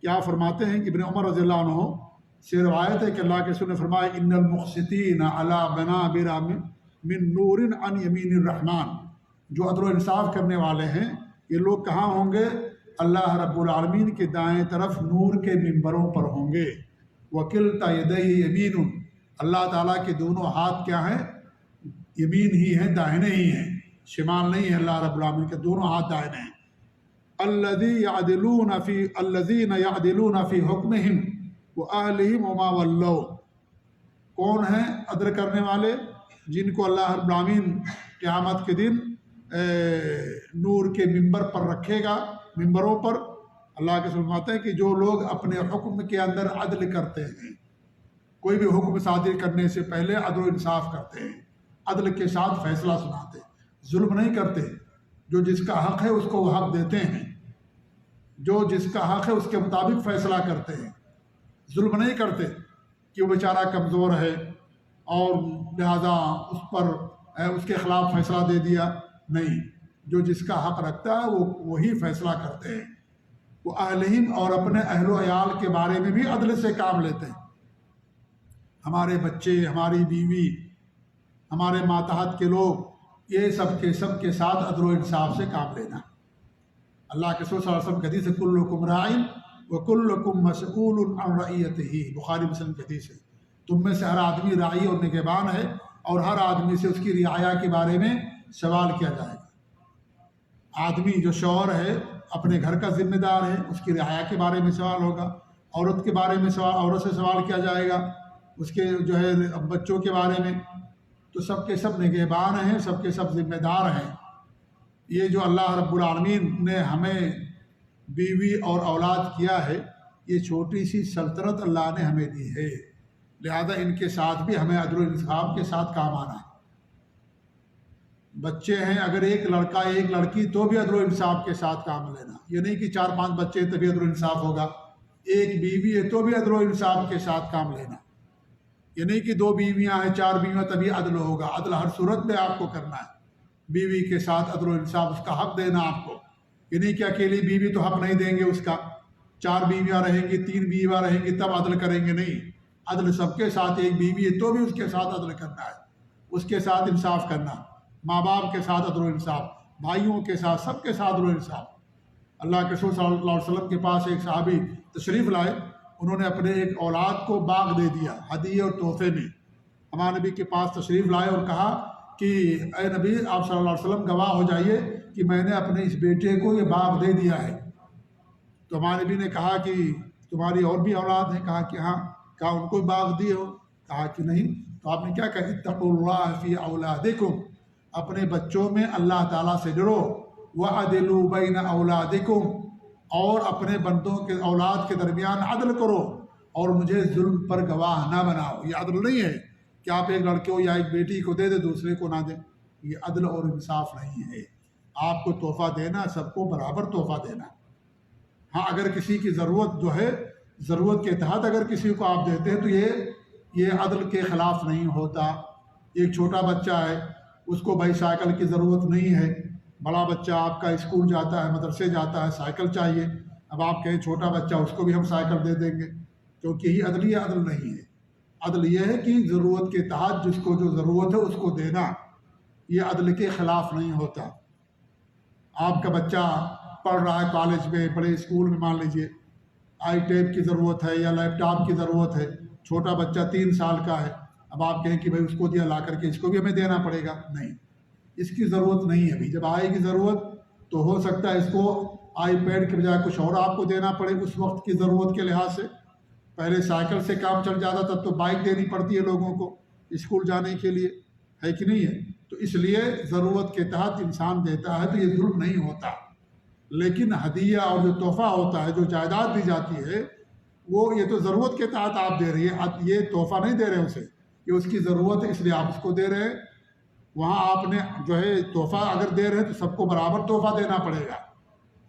کیا فرماتے ہیں کہ ابن عمر رضی اللہ عنہ سے روایت ہے کہ اللہ کے رسول نے فرمایا، ان المقسطین علی منابر من نور عن یمین الرحمن، جو عدل و انصاف کرنے والے ہیں یہ لوگ کہاں ہوں گے، اللہ رب العالمین کے دائیں طرف نور کے ممبروں پر ہوں گے۔ وکلتا یدیہ یمین، اللہ تعالیٰ کے دونوں ہاتھ کیا ہیں، یمین ہی ہیں، داہنے ہی ہیں، شمال نہیں ہے، اللہ رب العالمین کے دونوں ہاتھ داہنے ہیں۔ الذین یعدلون فی حکمہم واہلہم وما ولوا، کون ہیں عدل کرنے والے؟ جن کو اللہ رب العالمین قیامت کے دن نور کے ممبر پر رکھے گا، ممبروں پر۔ اللہ کے فرماتے ہیں کہ جو لوگ اپنے حکم کے اندر عدل کرتے ہیں، کوئی بھی حکم صادر کرنے سے پہلے عدل و انصاف کرتے ہیں، عدل کے ساتھ فیصلہ سناتے، ظلم نہیں کرتے، جو جس کا حق ہے اس کو وہ حق دیتے ہیں، جو جس کا حق ہے اس کے مطابق فیصلہ کرتے ہیں، ظلم نہیں کرتے کہ وہ بیچارہ کمزور ہے اور لہذا اس پر اس کے خلاف فیصلہ دے دیا، نہیں، جو جس کا حق رکھتا ہے وہ وہی فیصلہ کرتے ہیں۔ وہ اہلہم، اور اپنے اہل و عیال کے بارے میں بھی عدل سے کام لیتے ہیں۔ ہمارے بچے، ہماری بیوی، ہمارے ماتحت کے لوگ، یہ سب کے ساتھ عدل و انصاف سے کام لینا۔ اللہ کے رسول صلی اللہ علیہ وسلم کی حدیث ہے، کلکم راع وکلکم مسئول عن رعیتہ، بخاری مسلم کی حدیث ہے، تم میں سے ہر آدمی راعی اور نگہبان ہے اور ہر آدمی سے اس کی رعایا کے بارے میں سوال کیا جائے گا۔ آدمی جو شوہر ہے اپنے گھر کا ذمہ دار ہے، اس کی رعایا کے بارے میں سوال ہوگا، عورت کے بارے میں عورت سے سوال کیا جائے گا، اس کے جو ہے بچوں کے بارے میں، تو سب کے سب نگہبان ہیں، سب کے سب ذمہ دار ہیں۔ یہ جو اللہ رب العالمین نے ہمیں بیوی اور اولاد کیا ہے، یہ چھوٹی سی سلطنت اللہ نے ہمیں دی ہے، لہذا ان کے ساتھ بھی ہمیں عدل و انصاف کے ساتھ کام آنا ہے۔ بچے ہیں اگر ایک لڑکا ایک لڑکی تو بھی عدل و انصاف کے ساتھ کام لینا، یہ نہیں کہ 4-5 بچے تبھی عدل و انصاف ہوگا، ایک بیوی ہے تو بھی عدل و انصاف کے ساتھ کام لینا، یہ نہیں کہ 2 بیویاں ہیں 4 بیویاں تبھی عدل ہوگا، عدل ہر صورت میں آپ کو کرنا ہے، بیوی کے ساتھ عدل و انصاف، اس کا حق دینا آپ کو، یہ نہیں کہ اکیلی بیوی تو حق نہیں دیں گے اس کا، 4 بیویاں رہیں گی 3 بیویاں رہیں گی تب عدل کریں گے، نہیں، عدل سب کے ساتھ، ایک بیوی ہے تو بھی اس کے ساتھ عدل کرنا ہے، اس کے ساتھ انصاف کرنا، ماں باپ کے ساتھ عدل و انصاف، بھائیوں کے ساتھ، سب کے ساتھ عدل و انصاف۔ اللہ کے رسول صلی اللہ علیہ وسلم کے پاس ایک صحابی تشریف لائے، انہوں نے اپنے ایک اولاد کو باغ دے دیا ہدیے اور تحفے میں۔ ہمارے نبی کے پاس تشریف لائے اور کہا کہ اے نبی، آپ صلی اللہ علیہ وسلم گواہ ہو جائیے کہ میں نے اپنے اس بیٹے کو یہ باغ دے دیا ہے۔ تو ہمارے نبی نے کہا کہ تمہاری اور بھی اولاد ہیں؟ کہا کہ ہاں۔ کہا ان کو باغ دیے ہو؟ کہا کہ نہیں۔ تو آپ نے کیا کہا؟ اتقوا اللہ فی اولادکم، اپنے بچوں میں اللہ تعالیٰ سے ڈرو، وعدلوا بین اولادکم، اور اپنے بندوں کے اولاد کے درمیان عدل کرو، اور مجھے ظلم پر گواہ نہ بناؤ۔ یہ عدل نہیں ہے کہ آپ ایک لڑکے کو یا ایک بیٹی کو دے دیں دوسرے کو نہ دیں، یہ عدل اور انصاف نہیں ہے۔ آپ کو تحفہ دینا، سب کو برابر تحفہ دینا۔ ہاں، اگر کسی کی ضرورت جو ہے، ضرورت کے تحت اگر کسی کو آپ دیتے ہیں تو یہ عدل کے خلاف نہیں ہوتا۔ ایک چھوٹا بچہ ہے، اس کو بھائی سائیکل کی ضرورت نہیں ہے، بڑا بچہ آپ کا اسکول جاتا ہے، مدرسے جاتا ہے، سائیکل چاہیے، اب آپ کہیں چھوٹا بچہ اس کو بھی ہم سائیکل دے دیں گے، کیونکہ یہ عدل نہیں ہے۔ عدل یہ ہے کہ ضرورت کے تحت جس کو جو ضرورت ہے اس کو دینا، یہ عدل کے خلاف نہیں ہوتا۔ آپ کا بچہ پڑھ رہا ہے کالج میں، بڑے اسکول میں، مان لیجئے آئی ٹیب کی ضرورت ہے یا لیپ ٹاپ کی ضرورت ہے، چھوٹا بچہ 3 سال کا ہے، اب آپ کہیں کہ بھائی اس کو دیا لا کر کے، اس کو بھی ہمیں دینا پڑے گا؟ نہیں، اس کی ضرورت نہیں ہے ابھی۔ جب آئے گی ضرورت تو ہو سکتا ہے اس کو آئی پیڈ کے بجائے کچھ اور آپ کو دینا پڑے اس وقت کی ضرورت کے لحاظ سے۔ پہلے سائیکل سے کام چل جاتا تھا، تو بائک دینی پڑتی ہے لوگوں کو اسکول جانے کے لیے، ہے کہ نہیں ہے؟ تو اس لیے ضرورت کے تحت انسان دیتا ہے تو یہ ظلم نہیں ہوتا۔ لیکن ہدیہ اور جو تحفہ ہوتا ہے، جو جائیداد دی جاتی ہے، وہ یہ تو ضرورت کے تحت آپ دے رہی ہے، یہ تحفہ نہیں دے رہے اسے، یہ اس کی ضرورت ہے اس لیے آپ اس کو دے رہے ہیں۔ وہاں آپ نے جو ہے تحفہ اگر دے رہے ہیں تو سب کو برابر تحفہ دینا پڑے گا۔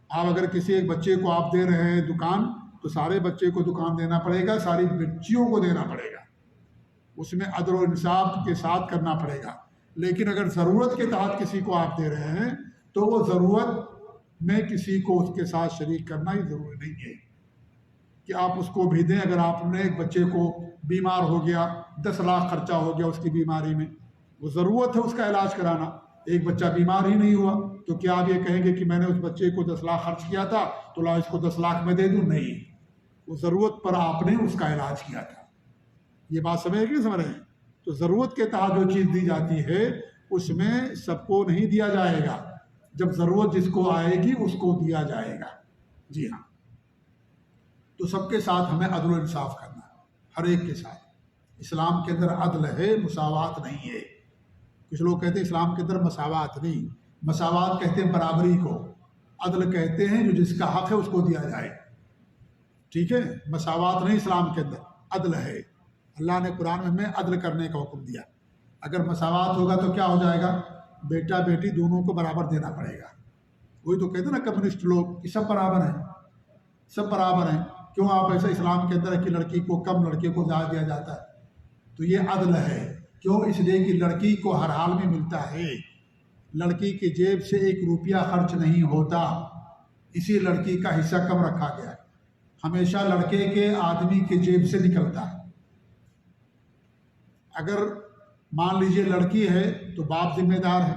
آپ اگر کسی ایک بچے کو آپ دے رہے ہیں دکان، تو سارے بچے کو دکان دینا پڑے گا، ساری بچیوں کو دینا پڑے گا، اس میں عدل و انصاف کے ساتھ کرنا پڑے گا۔ لیکن اگر ضرورت کے تحت کسی کو آپ دے رہے ہیں تو وہ ضرورت میں کسی کو اس کے ساتھ شریک کرنا ہی ضروری نہیں ہے کہ آپ اس کو بھی دیں۔ اگر آپ نے ایک بچے کو بیمار ہو گیا، 10 لاکھ خرچہ ہو گیا اس کی بیماری میں، وہ ضرورت ہے اس کا علاج کرانا، ایک بچہ بیمار ہی نہیں ہوا، تو کیا آپ یہ کہیں گے کہ میں نے اس بچے کو 10 لاکھ خرچ کیا تھا تو لا اس کو 10 لاکھ میں دے دوں؟ نہیں، وہ ضرورت پر آپ نے اس کا علاج کیا تھا۔ یہ بات سمجھ کہ نہیں سمجھ رہے ہیں؟ تو ضرورت کے تحت جو چیز دی جاتی ہے اس میں سب کو نہیں دیا جائے گا، جب ضرورت جس کو آئے گی اس کو دیا جائے گا۔ جی ہاں، تو سب کے ساتھ ہمیں عدل و انصاف کرنا ہے، ہر ایک کے ساتھ۔ اسلام کے اندر عدل ہے، مساوات نہیں ہے۔ کچھ لوگ کہتے ہیں اسلام کے اندر مساوات نہیں، مساوات کہتے ہیں برابری کو، عدل کہتے ہیں جو جس کا حق ہے اس کو دیا جائے۔ ٹھیک ہے، مساوات نہیں اسلام کے اندر، عدل ہے۔ اللہ نے قرآن میں ہمیں عدل کرنے کا حکم دیا۔ اگر مساوات ہوگا تو کیا ہو جائے گا؟ بیٹا بیٹی دونوں کو برابر دینا پڑے گا۔ وہی تو کہتے ہیں نا کمیونسٹ لوگ کہ سب برابر ہیں، سب برابر ہیں۔ کیوں آپ ایسا اسلام کے اندر ہے کہ لڑکی کو کم لڑکے کو زیادہ دیا جاتا ہے؟ تو یہ عدل ہے۔ کیوں؟ اس لیے کہ لڑکی کو ہر حال میں ملتا ہے، لڑکی کی جیب سے 1 روپیہ خرچ نہیں ہوتا، اسی لڑکی کا حصہ کم رکھا گیا ہے، ہمیشہ لڑکے کے آدمی کی جیب سے نکلتا ہے۔ اگر مان لیجئے لڑکی ہے تو باپ ذمہ دار ہے،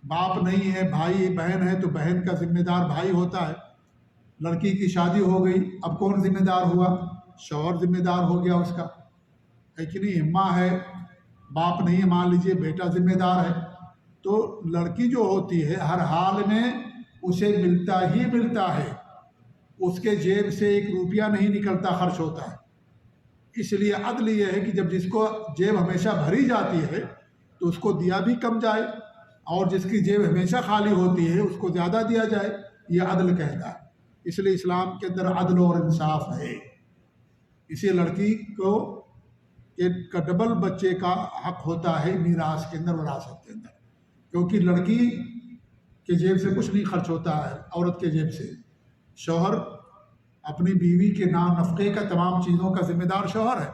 باپ نہیں ہے، بھائی بہن ہے تو بہن کا ذمہ دار بھائی ہوتا ہے۔ لڑکی کی شادی ہو گئی، اب کون ذمہ دار ہوا؟ شوہر ذمہ دار ہو گیا اس کا، ہے کہ نہیں؟ ماں ہے، باپ نہیں ہے، مان لیجئے بیٹا ذمہ دار ہے۔ تو لڑکی جو ہوتی ہے ہر حال میں اسے ملتا ہی ملتا ہے، اس کے جیب سے 1 روپیہ نہیں نکلتا، خرچ ہوتا ہے۔ اس لیے عدل یہ ہے کہ جب جس کو جیب ہمیشہ بھری جاتی ہے تو اس کو دیا بھی کم جائے، اور جس کی جیب ہمیشہ خالی ہوتی ہے اس کو زیادہ دیا جائے، یہ عدل کہتا ہے۔ اس لیے اسلام کے اندر عدل اور انصاف ہے۔ اسی لڑکی کو ایک ڈبل بچے کا حق ہوتا ہے میراث کے اندر، وراثت کے اندر، کیونکہ لڑکی کے جیب سے کچھ نہیں خرچ ہوتا ہے، عورت کے جیب سے۔ شوہر اپنی بیوی کے نام نفقے کا تمام چیزوں کا ذمہ دار شوہر ہے۔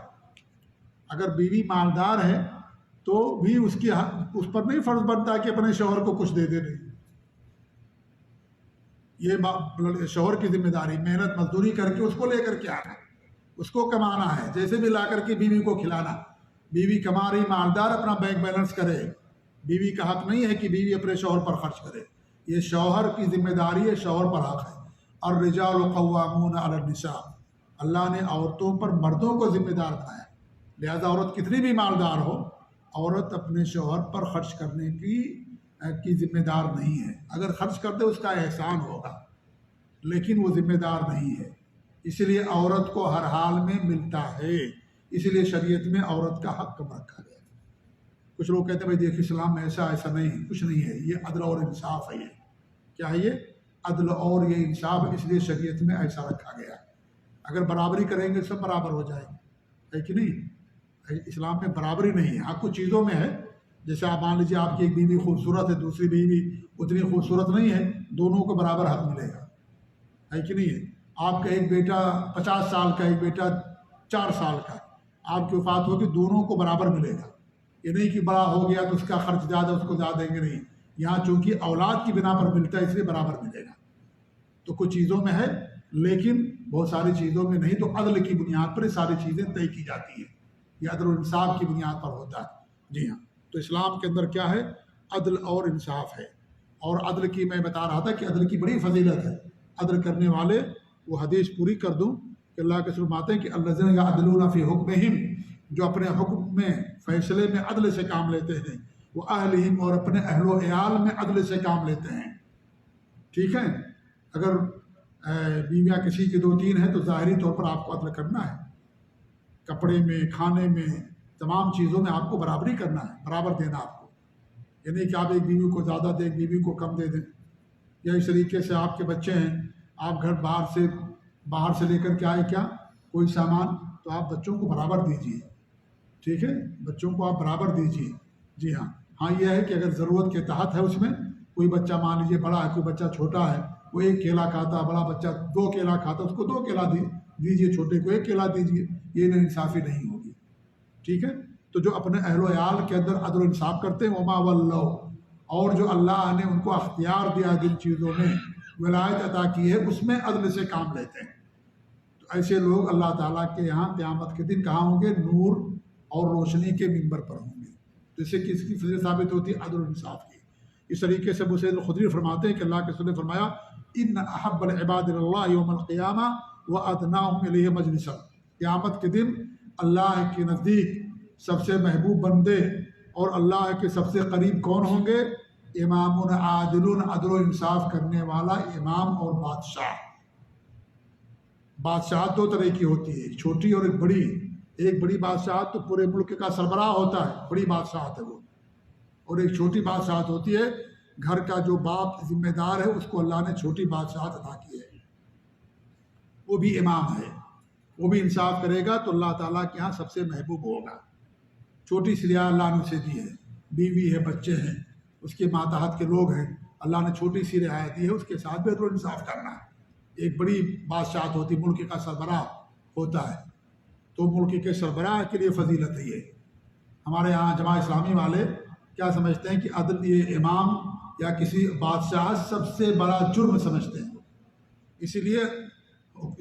اگر بیوی مالدار ہے تو بھی اس پر نہیں فرض بنتا کہ اپنے شوہر کو کچھ دے دے، نہیں، یہ شوہر کی ذمہ داری، محنت مزدوری کر کے اس کو لے کر کے آنا۔ اس کو کمانا ہے، جیسے بھی لا کر کے بیوی کو کھلانا، بیوی کما رہی مالدار اپنا بینک بیلنس کرے، بیوی کا حق نہیں ہے کہ بیوی اپنے شوہر پر خرچ کرے، یہ شوہر کی ذمہ داری ہے، شوہر پر حق ہے۔ الرجال قوامون علی النساء، اللہ نے عورتوں پر مردوں کو ذمہ دار بنایا، لہذا عورت کتنی بھی مالدار ہو، عورت اپنے شوہر پر خرچ کرنے کی ذمہ دار نہیں ہے۔ اگر خرچ کر دے اس کا احسان ہوگا، لیکن وہ ذمہ دار نہیں ہے، اس لیے عورت کو ہر حال میں ملتا ہے، اس لیے شریعت میں عورت کا حق کم رکھا گیا۔ کچھ لوگ کہتے ہیں بھائی دیکھ اسلام میں ایسا نہیں ہے، کچھ نہیں ہے، یہ عدل اور انصاف ہے۔ یہ کیا ہے؟ یہ عدل اور یہ انصاف، اس لیے شریعت میں ایسا رکھا گیا۔ اگر برابری کریں گے سب برابر ہو جائیں گے، ہے کہ نہیں؟ اسلام میں برابری نہیں ہے، ہاں کچھ چیزوں میں ہے، جیسے آپ مان لیجیے آپ کی ایک بیوی خوبصورت ہے، دوسری بیوی اتنی خوبصورت نہیں ہے، دونوں کو برابر حق ملے گا، ہے کہ نہیں ہے؟ آپ کا ایک بیٹا 50 سال کا، ایک بیٹا 4 سال کا، آپ کی وفات ہوگی، دونوں کو برابر ملے گا۔ یہ نہیں کہ بڑا ہو گیا تو اس کا خرچ زیادہ، اس کو زیادہ دیں گے، نہیں، یہاں چونکہ اولاد کی بنا پر ملتا ہے اس لیے برابر ملے گا۔ تو کچھ چیزوں میں ہے لیکن بہت ساری چیزوں میں نہیں، تو عدل کی بنیاد پر یہ ساری چیزیں طے کی جاتی ہیں، یہ عدل و انصاف کی بنیاد پر ہوتا ہے۔ جی ہاں، تو اسلام کے اندر کیا ہے؟ عدل اور انصاف ہے۔ اور عدل کی میں بتا رہا تھا کہ عدل کی بڑی فضیلت ہے، عدل کرنے والے، وہ حدیث پوری کر دوں کہ اللہ کے فرماتے ہیں کہ الذین یعدلون فی حکمہم، جو اپنے حکم میں، فیصلے میں عدل سے کام لیتے ہیں، وہ اہلہم، اور اپنے اہل و عیال میں عدل سے کام لیتے ہیں۔ ٹھیک ہے؟ اگر بیویاں کسی کی 2-3 ہیں تو ظاہری طور پر آپ کو عدل کرنا ہے، کپڑے میں، کھانے میں، تمام چیزوں میں آپ کو برابری کرنا ہے، برابر دینا آپ کو، یعنی کہ آپ ایک بیوی کو زیادہ دیں، ایک بیوی کو کم دے دیں۔ یا اس طریقے سے آپ کے بچے ہیں، آپ گھر باہر سے لے کر کے آئے کیا کوئی سامان، تو آپ بچوں کو برابر دیجیے، ٹھیک ہے؟ بچوں کو آپ برابر دیجیے۔ جی ہاں، یہ ہے کہ اگر ضرورت کے تحت ہے، اس میں کوئی بچہ مان لیجیے بڑا ہے، کوئی بچہ چھوٹا ہے، وہ 1 کیلا کھاتا، بڑا بچہ 2 کیلا کھاتا، اس کو 2 کیلا دیجیے، چھوٹے کو 1 کیلا دیجیے، یہ انصافی نہیں ہوگی۔ ٹھیک ہے؟ تو جو اپنے اہل و عیال کے اندر عدل و انصاف کرتے ہیں، وما ولو، اور جو اللہ نے ان کو اختیار دیا جن چیزوں میں ولایت عطا کی ہے، اس میں عدل سے کام لیتے ہیں، تو ایسے لوگ اللہ تعالیٰ کے یہاں قیامت کے دن کہاں ہوں گے؟ نور اور روشنی کے منبر پر ہوں گے۔ جس سے کہ اس کی فضیلت ثابت ہوتی ہے عدل و انصاف کی۔ اس طریقے سے ابو سعید الخدری فرماتے ہیں کہ اللہ کے رسول نے فرمایا ان احب العباد اللہ یوم القیامہ وادناہم الیہ مجلسا، قیامت کے دن اللہ کے نزدیک سب سے محبوب بندے اور اللہ کے سب سے قریب کون ہوں گے؟ امام عادل، عدل و انصاف کرنے والا امام اور بادشاہ۔ بادشاہت 2 طرح کی ہوتی ہے، ایک چھوٹی اور ایک بڑی۔ ایک بڑی بادشاہت تو پورے ملک کا سربراہ ہوتا ہے، بڑی بادشاہت ہے وہ، اور ایک چھوٹی بادشاہت ہوتی ہے، گھر کا جو باپ ذمہ دار ہے اس کو اللہ نے چھوٹی بادشاہت عطا کی ہے، وہ بھی امام ہے، وہ بھی انصاف کرے گا تو اللہ تعالیٰ کے یہاں سب سے محبوب ہوگا۔ چھوٹی سی رعایت اللہ نے اسے دی ہے، بیوی ہے، بچے ہیں، اس کے ماتحت کے لوگ ہیں، اللہ نے چھوٹی سی رعایت دی ہے، اس کے ساتھ بھی عدل و انصاف کرنا ہے۔ ایک بڑی بادشاہت ہوتی، ملک کا سربراہ ہوتا ہے، تو ملک کے سربراہ کے لیے فضیلت ہے یہ۔ ہمارے یہاں جماعت اسلامی والے کیا سمجھتے ہیں کہ عدل، یہ امام یا کسی بادشاہ سب سے بڑا جرم سمجھتے ہیں، اسی لیے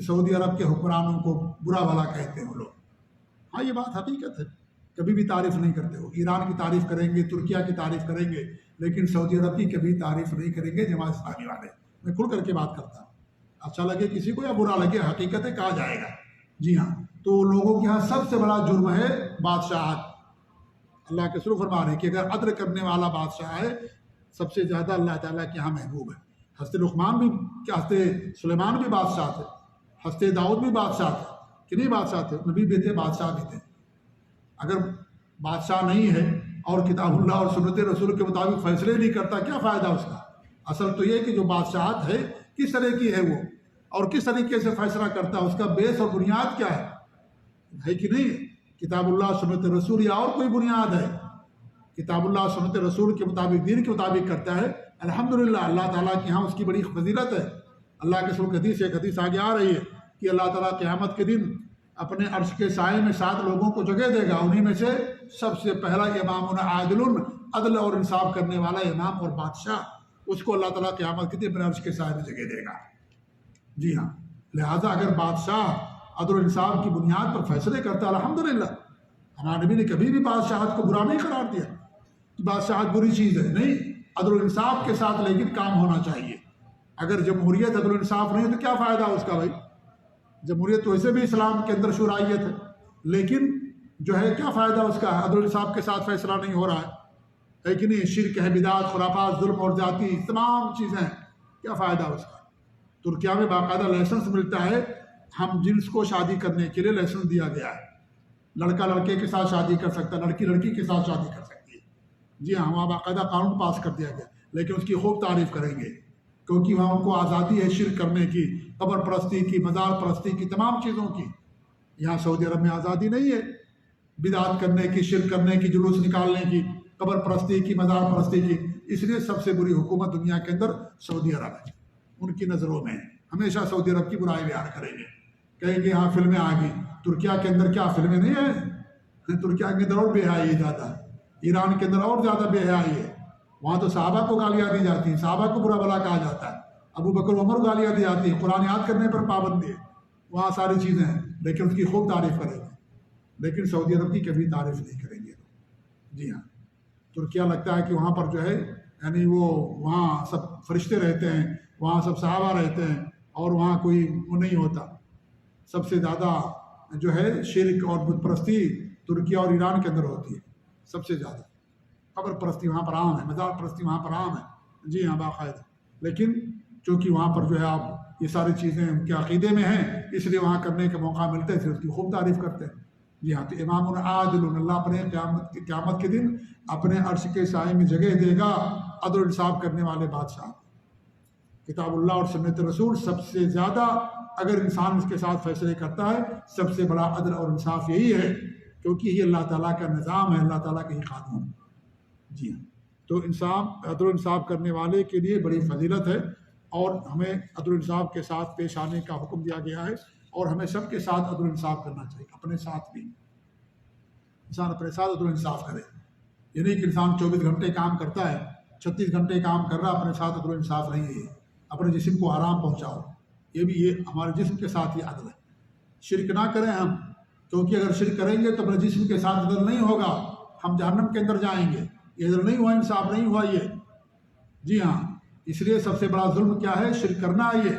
سعودی عرب کے حکمرانوں کو برا بھلا کہتے ہیں وہ لوگ۔ یہ بات حقیقت ہے، کبھی بھی تعریف نہیں کرتے ہو۔ ایران کی تعریف کریں گے، ترکیہ کی تعریف کریں گے، لیکن سعودی عرب کی کبھی تعریف نہیں کریں گے جماعت اسلامی والے۔ میں کھل کر کے بات کرتا ہوں، اچھا لگے کسی کو یا برا لگے، حقیقت ہے، کہا جائے گا۔ جی ہاں، تو لوگوں کے یہاں سب سے بڑا جرم ہے بادشاہت۔ اللہ کے رسول فرما رہے ہیں کہ اگر عدل کرنے والا بادشاہ ہے، سب سے زیادہ اللہ تعالیٰ کے یہاں محبوب ہے۔ حضرت لقمان بھی، کیا حضرت سلیمان بھی بادشاہ تھے، حضرت داؤد بھی بادشاہ تھے، کہ نہیں بادشاہ تھے؟ نبی بھی تھے، بادشاہ بھی تھے۔ اگر بادشاہ نہیں ہے اور کتاب اللہ اور سنت رسول کے مطابق فیصلے نہیں کرتا، کیا فائدہ اس کا؟ اصل تو یہ کہ جو بادشاہت ہے کس طرح کی ہے وہ، اور کس طریقے سے فیصلہ کرتا ہے، اس کا بیس اور بنیاد کیا ہے کہ نہیں؟ کتاب اللہ سنت رسول یا اور کوئی بنیاد ہے؟ کتاب اللہ سنت رسول کے مطابق، دین کے مطابق کرتا ہے، الحمدللہ اللہ تعالیٰ کے ہاں اس کی بڑی فضیلت ہے۔ اللہ کے رسول کی حدیث، ایک حدیث آگے آ رہی ہے کہ اللہ تعالیٰ قیامت کے دن اپنے عرش کے سائے میں 7 لوگوں کو جگہ دے گا، انہی میں سے سب سے پہلا امام عادل، عدل اور انصاف کرنے والا امام اور بادشاہ، اس کو اللہ تعالیٰ قیامت کے دن اپنے عرش کے سائے میں جگہ دے گا۔ جی ہاں، لہٰذا اگر بادشاہ عدل و انصاف کی بنیاد پر فیصلے کرتا ہے، الحمدللہ۔ ہمارے نبی نے کبھی بھی بادشاہت کو برا نہیں قرار دیا کہ بادشاہت بری چیز ہے، نہیں، عدل و انصاف کے ساتھ لیکن کام ہونا چاہیے۔ اگر جمہوریت عدل و انصاف نہیں ہے تو کیا فائدہ اس کا بھائی؟ جمہوریت تو ویسے بھی اسلام کے اندر شرعیت ہے، لیکن جو ہے کیا فائدہ اس کا؟ عدل و انصاف کے ساتھ فیصلہ نہیں ہو رہا ہے کہ نہیں؟ شرک ہے، بدعت، خرافات، ظلم اور زیادتی، تمام چیزیں ہیں، کیا فائدہ اس کا؟ ترکیہ میں باقاعدہ لائسنس ملتا ہے، ہم جنس کو شادی کرنے کے لیے لائسنس دیا گیا ہے، لڑکا لڑکے کے ساتھ شادی کر سکتا ہے، لڑکی لڑکی کے ساتھ شادی کر سکتی ہے۔ جی ہاں، وہاں باقاعدہ قانون پاس کر دیا گیا، لیکن اس کی خوب تعریف کریں گے کیونکہ وہاں ان کو آزادی ہے شرک کرنے کی، قبر پرستی کی، مزار پرستی کی، تمام چیزوں کی۔ یہاں سعودی عرب میں آزادی نہیں ہے بدعت کرنے کی، شرک کرنے کی، جلوس نکالنے کی، قبر پرستی کی، مزار پرستی کی۔ اس لیے سب سے بری حکومت دنیا کے اندر سعودی عرب ہے ان کی نظروں میں۔ ہمیشہ سعودی عرب کی برائی بیان کریں گے، کہیں گے ہاں فلمیں آ گئی۔ ترکیہ کے اندر کیا فلمیں نہیں ہیں؟ ترکیہ کے اندر اور بے حیائی زیادہ ہے، ایران کے اندر اور زیادہ بے حیائی ہے۔ وہاں تو صحابہ کو گالیاں دی جاتی ہیں، صحابہ کو برا بھلا کہا جاتا ہے، ابو بکر عمر کو گالیاں دی جاتی ہیں، قرآن یاد کرنے پر پابندی ہے، وہاں ساری چیزیں ہیں، لیکن اس کی خوب تعریف کریں گے، لیکن سعودی عرب کی کبھی تعریف نہیں کریں گے۔ جی ہاں، ترکیہ لگتا ہے کہ وہاں پر جو ہے یعنی وہ وہاں سب فرشتے رہتے ہیں، وہاں سب صحابہ رہتے ہیں اور وہاں کوئی وہ نہیں ہوتا۔ سب سے زیادہ جو ہے شرک اور بت پرستی ترکیہ اور ایران کے اندر ہوتی ہے، سب سے زیادہ۔ قبر پرستی وہاں پر عام ہے، مزار پرستی وہاں پر عام ہے، جی ہاں باقاعدہ۔ لیکن چونکہ وہاں پر جو ہے آپ یہ ساری چیزیں ان کے عقیدے میں ہیں، اس لیے وہاں کرنے کا موقع ملتا ہے، اس لیے اس کی خوب تعریف کرتے ہیں۔ جی ہاں، تو امام عادل، اللہ اپنے قیامت کے دن اپنے عرش کے سائے میں جگہ دے گا عدل و انصاف کرنے والے بادشاہ۔ کتاب اللہ اور سنت رسول سب سے زیادہ اگر انسان اس کے ساتھ فیصلے کرتا ہے، سب سے بڑا عدل اور انصاف یہی ہے، کیونکہ یہ اللہ تعالیٰ کا نظام ہے، اللہ تعالیٰ کا ہی قانون۔ جی ہاں، تو انصاف، عدل و انصاف کرنے والے کے لیے بڑی فضیلت ہے، اور ہمیں عدل و انصاف کے ساتھ پیش آنے کا حکم دیا گیا ہے، اور ہمیں سب کے ساتھ عدل و انصاف کرنا چاہیے، اپنے ساتھ بھی انسان اپنے ساتھ عدل و انصاف کرے۔ یہ نہیں کہ انسان 24 گھنٹے کام کرتا ہے، 36 گھنٹے کام کر رہا، اپنے ساتھ عدل و انصاف نہیں ہے۔ اپنے جسم کو آرام پہنچاؤ، یہ ہمارے جسم کے ساتھ یہ عدل ہے۔ شرک نہ کریں ہم، کیونکہ اگر شرک کریں گے تو اپنے جسم کے ساتھ عدل نہیں ہوگا، ہم جہنم کے اندر جائیں گے۔ یہ عدل نہیں ہوا، انصاف نہیں ہوا یہ۔ جی ہاں، اس لیے سب سے بڑا ظلم کیا ہے؟ شرک کرنا ہے۔ یہ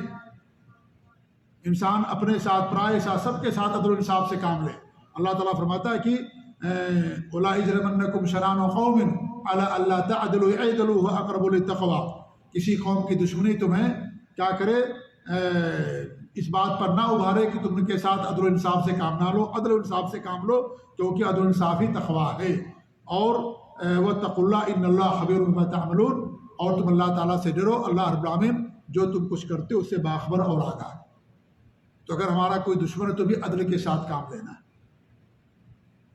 انسان اپنے ساتھ، پرائے ساتھ، سب کے ساتھ عدل و انصاف سے کام لے۔ اللہ تعالیٰ فرماتا ہے کہ اُولا یجرمنکم شنآن قوم علی الا تعدلوا اعدلوا هو اقرب للتقوی۔ کسی قوم کی دشمنی تمہیں کیا کرے، اس بات پر نہ ابھارے کہ تم ان کے ساتھ عدل و انصاف سے کام نہ لو۔ عدل و انصاف سے کام لو، کیونکہ عدل و انصاف ہی تقوی ہے۔ اور واتقوا اللہ ان اللہ خبیر بما تعملون، اور تم اللہ تعالیٰ سے ڈرو، اللہ رب العالمین جو تم کچھ کرتے ہو اس سے باخبر اور آگاہ ہے۔ تو اگر ہمارا کوئی دشمن ہے تو بھی عدل کے ساتھ کام لینا ہے،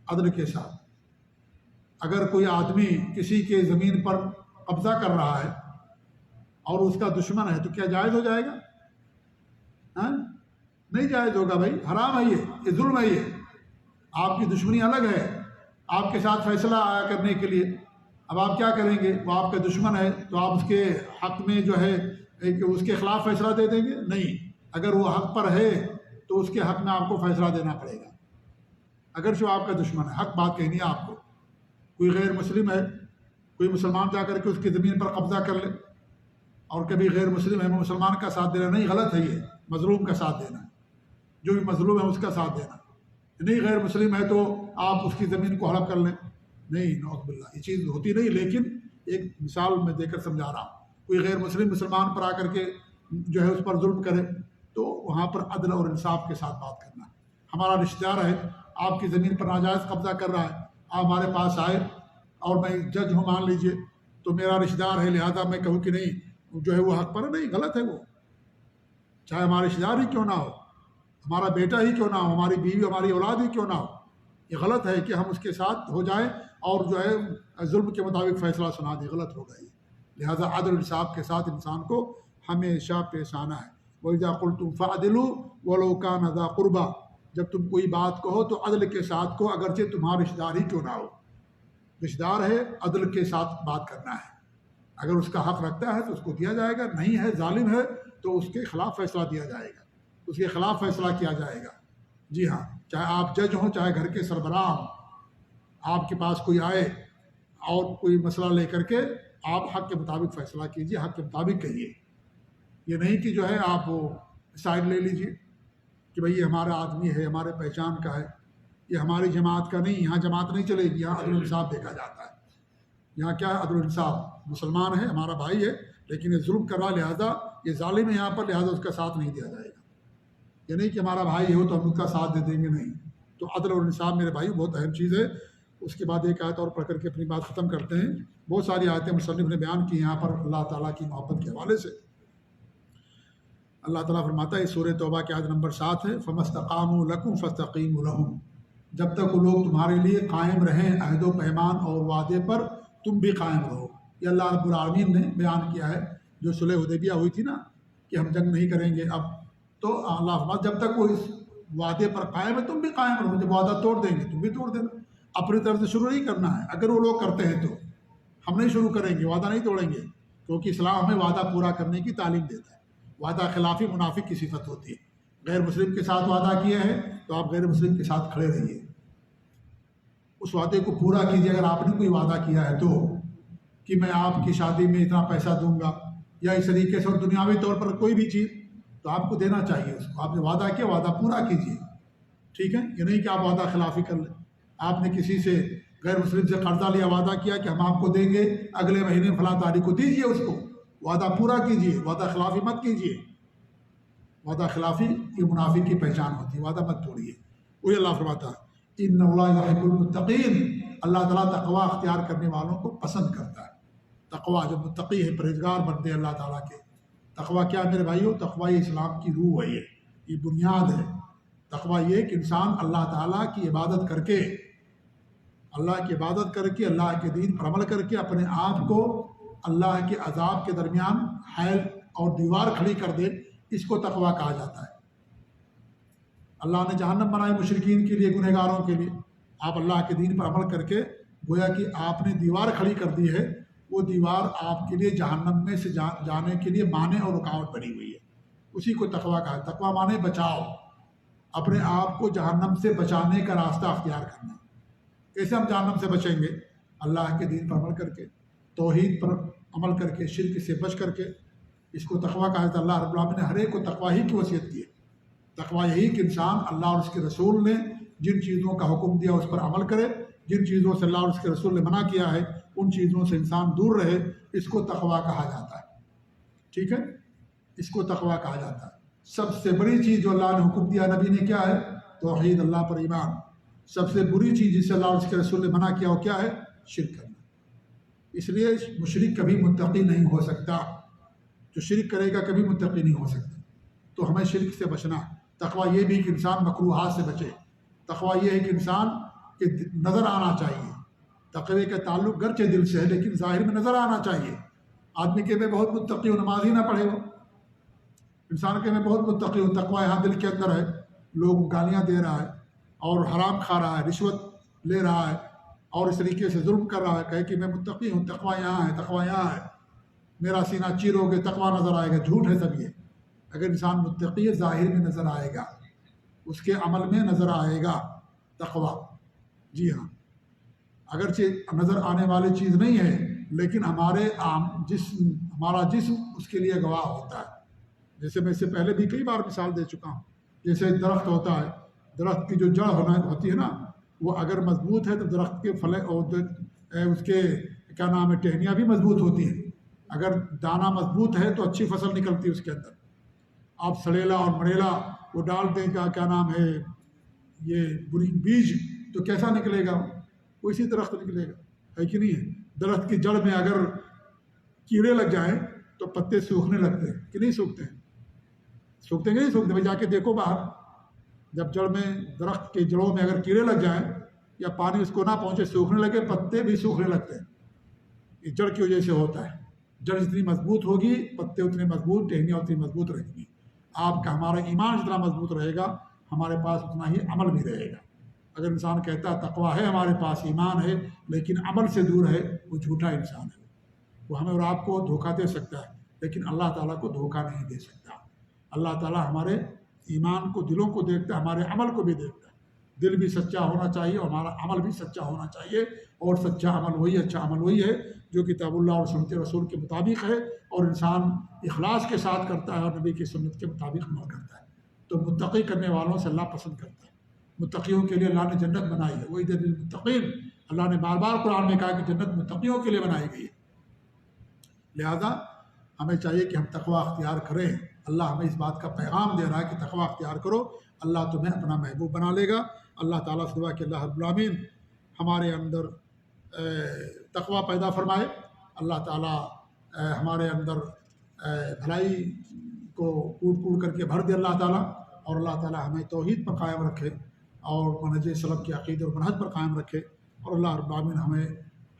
عدل کے ساتھ۔ اگر کوئی آدمی کسی کے زمین پر قبضہ کر رہا ہے اور اس کا دشمن ہے تو کیا جائز ہو جائے گا؟ ہاں، نہیں جائز ہوگا بھائی، حرام ہے، یہ ظلم ہے۔ یہ آپ کی دشمنی الگ ہے، آپ کے ساتھ فیصلہ آیا کرنے کے لیے۔ اب آپ کیا کریں گے؟ وہ آپ کا دشمن ہے تو آپ اس کے حق میں جو ہے اس کے خلاف فیصلہ دے دیں گے؟ نہیں، اگر وہ حق پر ہے تو اس کے حق میں آپ کو فیصلہ دینا پڑے گا، اگرچہ آپ کا دشمن ہے۔ حق بات کہنی ہے آپ کو۔ کوئی غیر مسلم ہے، کوئی مسلمان جا کر کے اس کی زمین پر قبضہ کر لے، اور کبھی غیر مسلم ہے مسلمان کا ساتھ دینا نہیں، غلط ہے یہ، مظلوم کا ساتھ دینا، جو بھی مظلوم ہے اس کا ساتھ دینا نہیں۔ غیر مسلم ہے تو آپ اس کی زمین کو ہڑپ کر لیں، نہیں، نعوذ باللہ، یہ چیز ہوتی نہیں۔ لیکن ایک مثال میں دے کر سمجھا رہا ہوں، کوئی غیر مسلم مسلمان پر آ کر کے جو ہے اس پر ظلم کرے تو وہاں پر عدل اور انصاف کے ساتھ بات کرنا۔ ہمارا رشتہ دار ہے، آپ کی زمین پر ناجائز قبضہ کر رہا ہے، آپ ہمارے پاس آئے اور میں جج ہوں مان لیجئے، تو میرا رشتہ دار ہے، لہذا میں کہوں کہ نہیں جو ہے وہ حق پر ہے، نہیں، غلط ہے وہ، چاہے ہمارے رشتہ دار ہی کیوں نہ ہو، ہمارا بیٹا ہی کیوں نہ ہو، ہماری بیوی، ہماری اولاد ہی کیوں نہ ہو۔ یہ غلط ہے کہ ہم اس کے ساتھ ہو جائیں اور جو ہے ظلم کے مطابق فیصلہ سنا دیں، غلط ہوگا یہ۔ لہذا عدل انصاف کے ساتھ انسان کو ہمیشہ پیش آنا ہے۔ وَإِذَا قُلْتُمْ فَعْدِلُوا وَلَوْ كَانَ ذَا قُرْبَىٰ، جب تم کوئی بات کہو تو عدل کے ساتھ کہو، اگرچہ تمہارا رشتہ دار ہی کیوں نہ ہو۔ رشتہ دار ہے، عدل کے ساتھ بات کرنا ہے، اگر اس کا حق رکھتا ہے تو اس کو دیا جائے گا، نہیں ہے، ظالم ہے تو اس کے خلاف فیصلہ دیا جائے گا، اس کے خلاف فیصلہ کیا جائے گا۔ جی ہاں، چاہے آپ جج ہوں، چاہے گھر کے سربراہ ہوں، آپ کے پاس کوئی آئے اور کوئی مسئلہ لے کر کے آپ حق کے مطابق فیصلہ کیجیے، حق کے مطابق کہیے. یہ نہیں کہ جو ہے آپ وہ سائڈ لے لیجیے کہ بھئی یہ ہمارا آدمی ہے، ہمارے پہچان کا ہے، یہ ہماری جماعت کا نہیں. یہاں جماعت نہیں چلے گی، یہاں عدل و انصاف دیکھا جاتا ہے. یہاں کیا ہے؟ عدل و انصاف. مسلمان ہے، ہمارا بھائی ہے، لیکن یہ ظلم کر رہا، لہٰذا یہ ظالم ہے یہاں پر، لہٰذا اس کا ساتھ نہیں دیا جائے گا. یہ نہیں کہ ہمارا بھائی ہو تو ہم اس کا ساتھ دے دیں گے، نہیں. تو عدل اور انصاف میرے بھائی بہت اہم چیز ہے. اس کے بعد ایک آیت اور پڑھ کر کے اپنی بات ختم کرتے ہیں. بہت ساری آیتیں مصنف نے بیان کی یہاں پر اللہ تعالیٰ کی محبت کے حوالے سے. اللہ تعالیٰ فرماتا ہے سورہ توبہ کی آیت نمبر 7 ہے، فَمَسْتَقَامُوا لَكُمْ فَاسْتَقِیمُوا لَهُمْ. جب تک وہ لوگ تمہارے لیے قائم رہیں عہد و پیمان اور وعدے پر، تم بھی قائم رہو. یہ اللہ رب العالمین نے بیان کیا ہے. جو صلح حدیبیہ ہوئی تھی نا کہ ہم جنگ نہیں کریں گے، اب تو اللہ فرماتا جب تک وہ اس وعدے پر قائم ہے تم بھی قائم رہو. جب وعدہ توڑ دیں گے تم بھی توڑ دینا. اپنی طرف سے شروع نہیں کرنا ہے. اگر وہ لوگ کرتے ہیں تو ہم نہیں شروع کریں گے، وعدہ نہیں توڑیں گے، کیونکہ اسلام ہمیں وعدہ پورا کرنے کی تعلیم دیتا ہے. وعدہ خلافی منافق کی صفت ہوتی ہے. غیر مسلم کے ساتھ وعدہ کیا ہے تو آپ غیر مسلم کے ساتھ کھڑے رہیے، اس وعدے کو پورا کیجیے. اگر آپ نے کوئی وعدہ کیا ہے تو کہ میں آپ کی شادی میں اتنا پیسہ دوں گا یا اس طریقے سے، اور دنیاوی طور پر کوئی بھی چیز، تو آپ کو دینا چاہیے اس کو. آپ نے وعدہ کیا، وعدہ پورا کیجیے. ٹھیک ہے، یہ نہیں کہ آپ وعدہ خلافی کر لیں. آپ نے کسی سے غیر مسلم سے قرضہ لیا، وعدہ کیا کہ ہم آپ کو دیں گے اگلے مہینے فلاں تاریخ کو، دیجیے اس کو. وعدہ پورا کیجیے، وعدہ خلافی مت کیجیے. وعدہ خلافی یہ منافق کی پہچان ہوتی ہے. وعدہ مت توڑیے. وہی اللہ فرماتا ہے ان اللہ یحب المتقین. اللہ تعالیٰ تقوی اختیار کرنے والوں کو پسند کرتا ہے. تقوی جب متقی ہے، پرہیزگار بنتے ہیں اللہ تعالیٰ کے. تقوی کیا میرے بھائیو؟ تقوی اسلام کی روح ہے، یہ بنیاد ہے. تقوی یہ کہ انسان اللہ تعالیٰ کی عبادت کر کے، اللہ کی عبادت کر کے، اللہ کے دین پر عمل کر کے اپنے آپ کو اللہ کے عذاب کے درمیان حائل اور دیوار کھڑی کر دے، اس کو تقوی کہا جاتا ہے. اللہ نے جہنم بنائی مشرکین کے لیے، گنہگاروں کے لیے. آپ اللہ کے دین پر عمل کر کے گویا کہ آپ نے دیوار کھڑی کر دی ہے. وہ دیوار آپ کے لیے جہنم میں سے جانے کے لیے مانع اور رکاوٹ بنی ہوئی ہے. اسی کو تقوی کہا ہے. تقوی مانے بچاؤ، اپنے آپ کو جہنم سے بچانے کا راستہ اختیار کرنا. کیسے ہم جہنم سے بچیں گے؟ اللہ کے دین پر عمل کر کے، توحید پر عمل کر کے، شرک سے بچ کر کے. اس کو تقوی کہا ہے. اللہ رب العالمین نے ہر ایک کو تقوی ہی کی وصیت کی ہے. تقوی یہی کہ انسان اللہ اور اس کے رسول نے جن چیزوں کا حکم دیا اس پر عمل کرے، جن چیزوں سے اللہ اور اس کے رسول نے منع کیا ہے ان چیزوں سے انسان دور رہے. اس کو تقوی کہا جاتا ہے. ٹھیک ہے، اس کو تقوی کہا جاتا ہے. سب سے بڑی چیز جو اللہ نے حکم دیا نبی نے کیا ہے؟ توحید، اللہ پر ایمان. سب سے بری چیز جسے اللہ اور اس کے رسول نے منع کیا وہ کیا ہے؟ شرک کرنا. اس لیے مشرک کبھی متقی نہیں ہو سکتا. جو شرک کرے گا کبھی متقی نہیں ہو سکتا. تو ہمیں شرک سے بچنا. تقوی یہ بھی کہ انسان مکروہات سے بچے. تقوی یہ ہے کہ انسان کے نظر آنا چاہیے. تقوی کا تعلق گرچہ دل سے ہے لیکن ظاہر میں نظر آنا چاہیے. آدمی کہ میں بہت متقی ہوں، نماز ہی نہ پڑھے وہ. انسان کہ میں بہت متقی ہوں، تقوی یہاں دل کے اندر ہے، لوگ گالیاں دے رہا ہے اور حرام کھا رہا ہے، رشوت لے رہا ہے اور اس طریقے سے ظلم کر رہا ہے، کہے کہ میں متقی ہوں، تقوی یہاں ہے، تقوی یہاں ہے، میرا سینہ چیرو گے تقوی نظر آئے گا. جھوٹ ہے سب یہ. اگر انسان متقی ہے ظاہر میں نظر آئے گا، اس کے عمل میں نظر آئے گا تقوی. جی ہاں، اگرچہ نظر آنے والی چیز نہیں ہے لیکن ہمارا جسم اس کے لیے گواہ ہوتا ہے. جیسے میں اس سے پہلے بھی کئی بار مثال دے چکا ہوں. جیسے درخت ہوتا ہے، درخت کی جو جڑ ہوتی ہے نا، وہ اگر مضبوط ہے تو درخت کے پھل اور اس کے کیا نام ہے ٹہنیاں بھی مضبوط ہوتی ہیں. اگر دانہ مضبوط ہے تو اچھی فصل نکلتی ہے اس کے اندر. آپ سڑیلا اور مڑیلا وہ ڈال دیں کا کیا نام ہے یہ بیج تو کیسا نکلے گا؟ وہ اسی درخت نکلے گا، ہے کہ نہیں ہے؟ درخت کی جڑ میں اگر کیڑے لگ جائیں تو پتے سوکھنے لگتے ہیں کہ نہیں سوکھتے ہیں؟ سوکھتے ہیں کہ نہیں سوکھتے؟ بھائی جا کے دیکھو باہر. جب جڑ میں درخت کی جڑوں میں اگر کیڑے لگ جائیں یا پانی اس کو نہ پہنچے، سوکھنے لگے، پتے بھی سوکھنے لگتے ہیں. اس جڑ کی وجہ سے ہوتا ہے. جڑ جتنی مضبوط ہوگی پتے اتنے مضبوط، ٹہنیاں اتنی مضبوط رہیں گی. آپ کا ہمارا ایمان جتنا مضبوط رہے گا ہمارے پاس اتنا ہی عمل بھی رہے گا. اگر انسان کہتا ہے تقوی ہے ہمارے پاس، ایمان ہے، لیکن عمل سے دور ہے، وہ جھوٹا انسان ہے. وہ ہمیں اور آپ کو دھوکہ دے سکتا ہے لیکن اللہ تعالیٰ کو دھوکہ نہیں دے سکتا. اللہ تعالیٰ ہمارے ایمان کو دلوں کو دیکھتا ہے، ہمارے عمل کو بھی دیکھتا ہے۔ دل بھی سچا ہونا چاہیے اور ہمارا عمل بھی سچا ہونا چاہیے، اور سچا عمل وہی، اچھا عمل وہی ہے جو کتاب اللہ اور سنت رسول کے مطابق ہے، اور انسان اخلاص کے ساتھ کرتا ہے اور نبی کی سنت کے مطابق عمل کرتا ہے۔ تو متقی کرنے والوں سے اللہ پسند کرتا ہے۔ متقیوں کے لیے اللہ نے جنت بنائی ہے، وہی دل المتقین، اللہ نے بار بار قرآن میں کہا کہ جنت متقیوں کے لیے بنائی گئی ہے۔ لہذا ہمیں چاہیے کہ ہم تقوی اختیار کریں۔ اللہ ہمیں اس بات کا پیغام دے رہا ہے کہ تقوی اختیار کرو، اللہ تمہیں اپنا محبوب بنا لے گا۔ اللہ تعالیٰ سے دعا کہ اللہ رب العالمین ہمارے اندر تقوی پیدا فرمائے، اللہ تعالیٰ ہمارے اندر بھلائی کو کوٹ کوٹ کر کے بھر دے اللہ تعالیٰ، اور اللہ تعالیٰ ہمیں توحید پر قائم رکھے اور منہج سلف کے عقیدے اور منہج پر قائم رکھے، اور اللہ رب العالمین ہمیں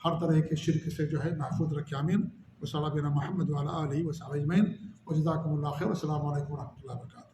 ہر طرح کے شرک سے جو ہے محفوظ رکھے، آمین۔ وصلی اللہ علی محمد وعلی آلہ وصحبہ اجمعین، وجزاکم اللہ خیر، والسلام علیکم ورحمۃ اللہ وبرکاتہ۔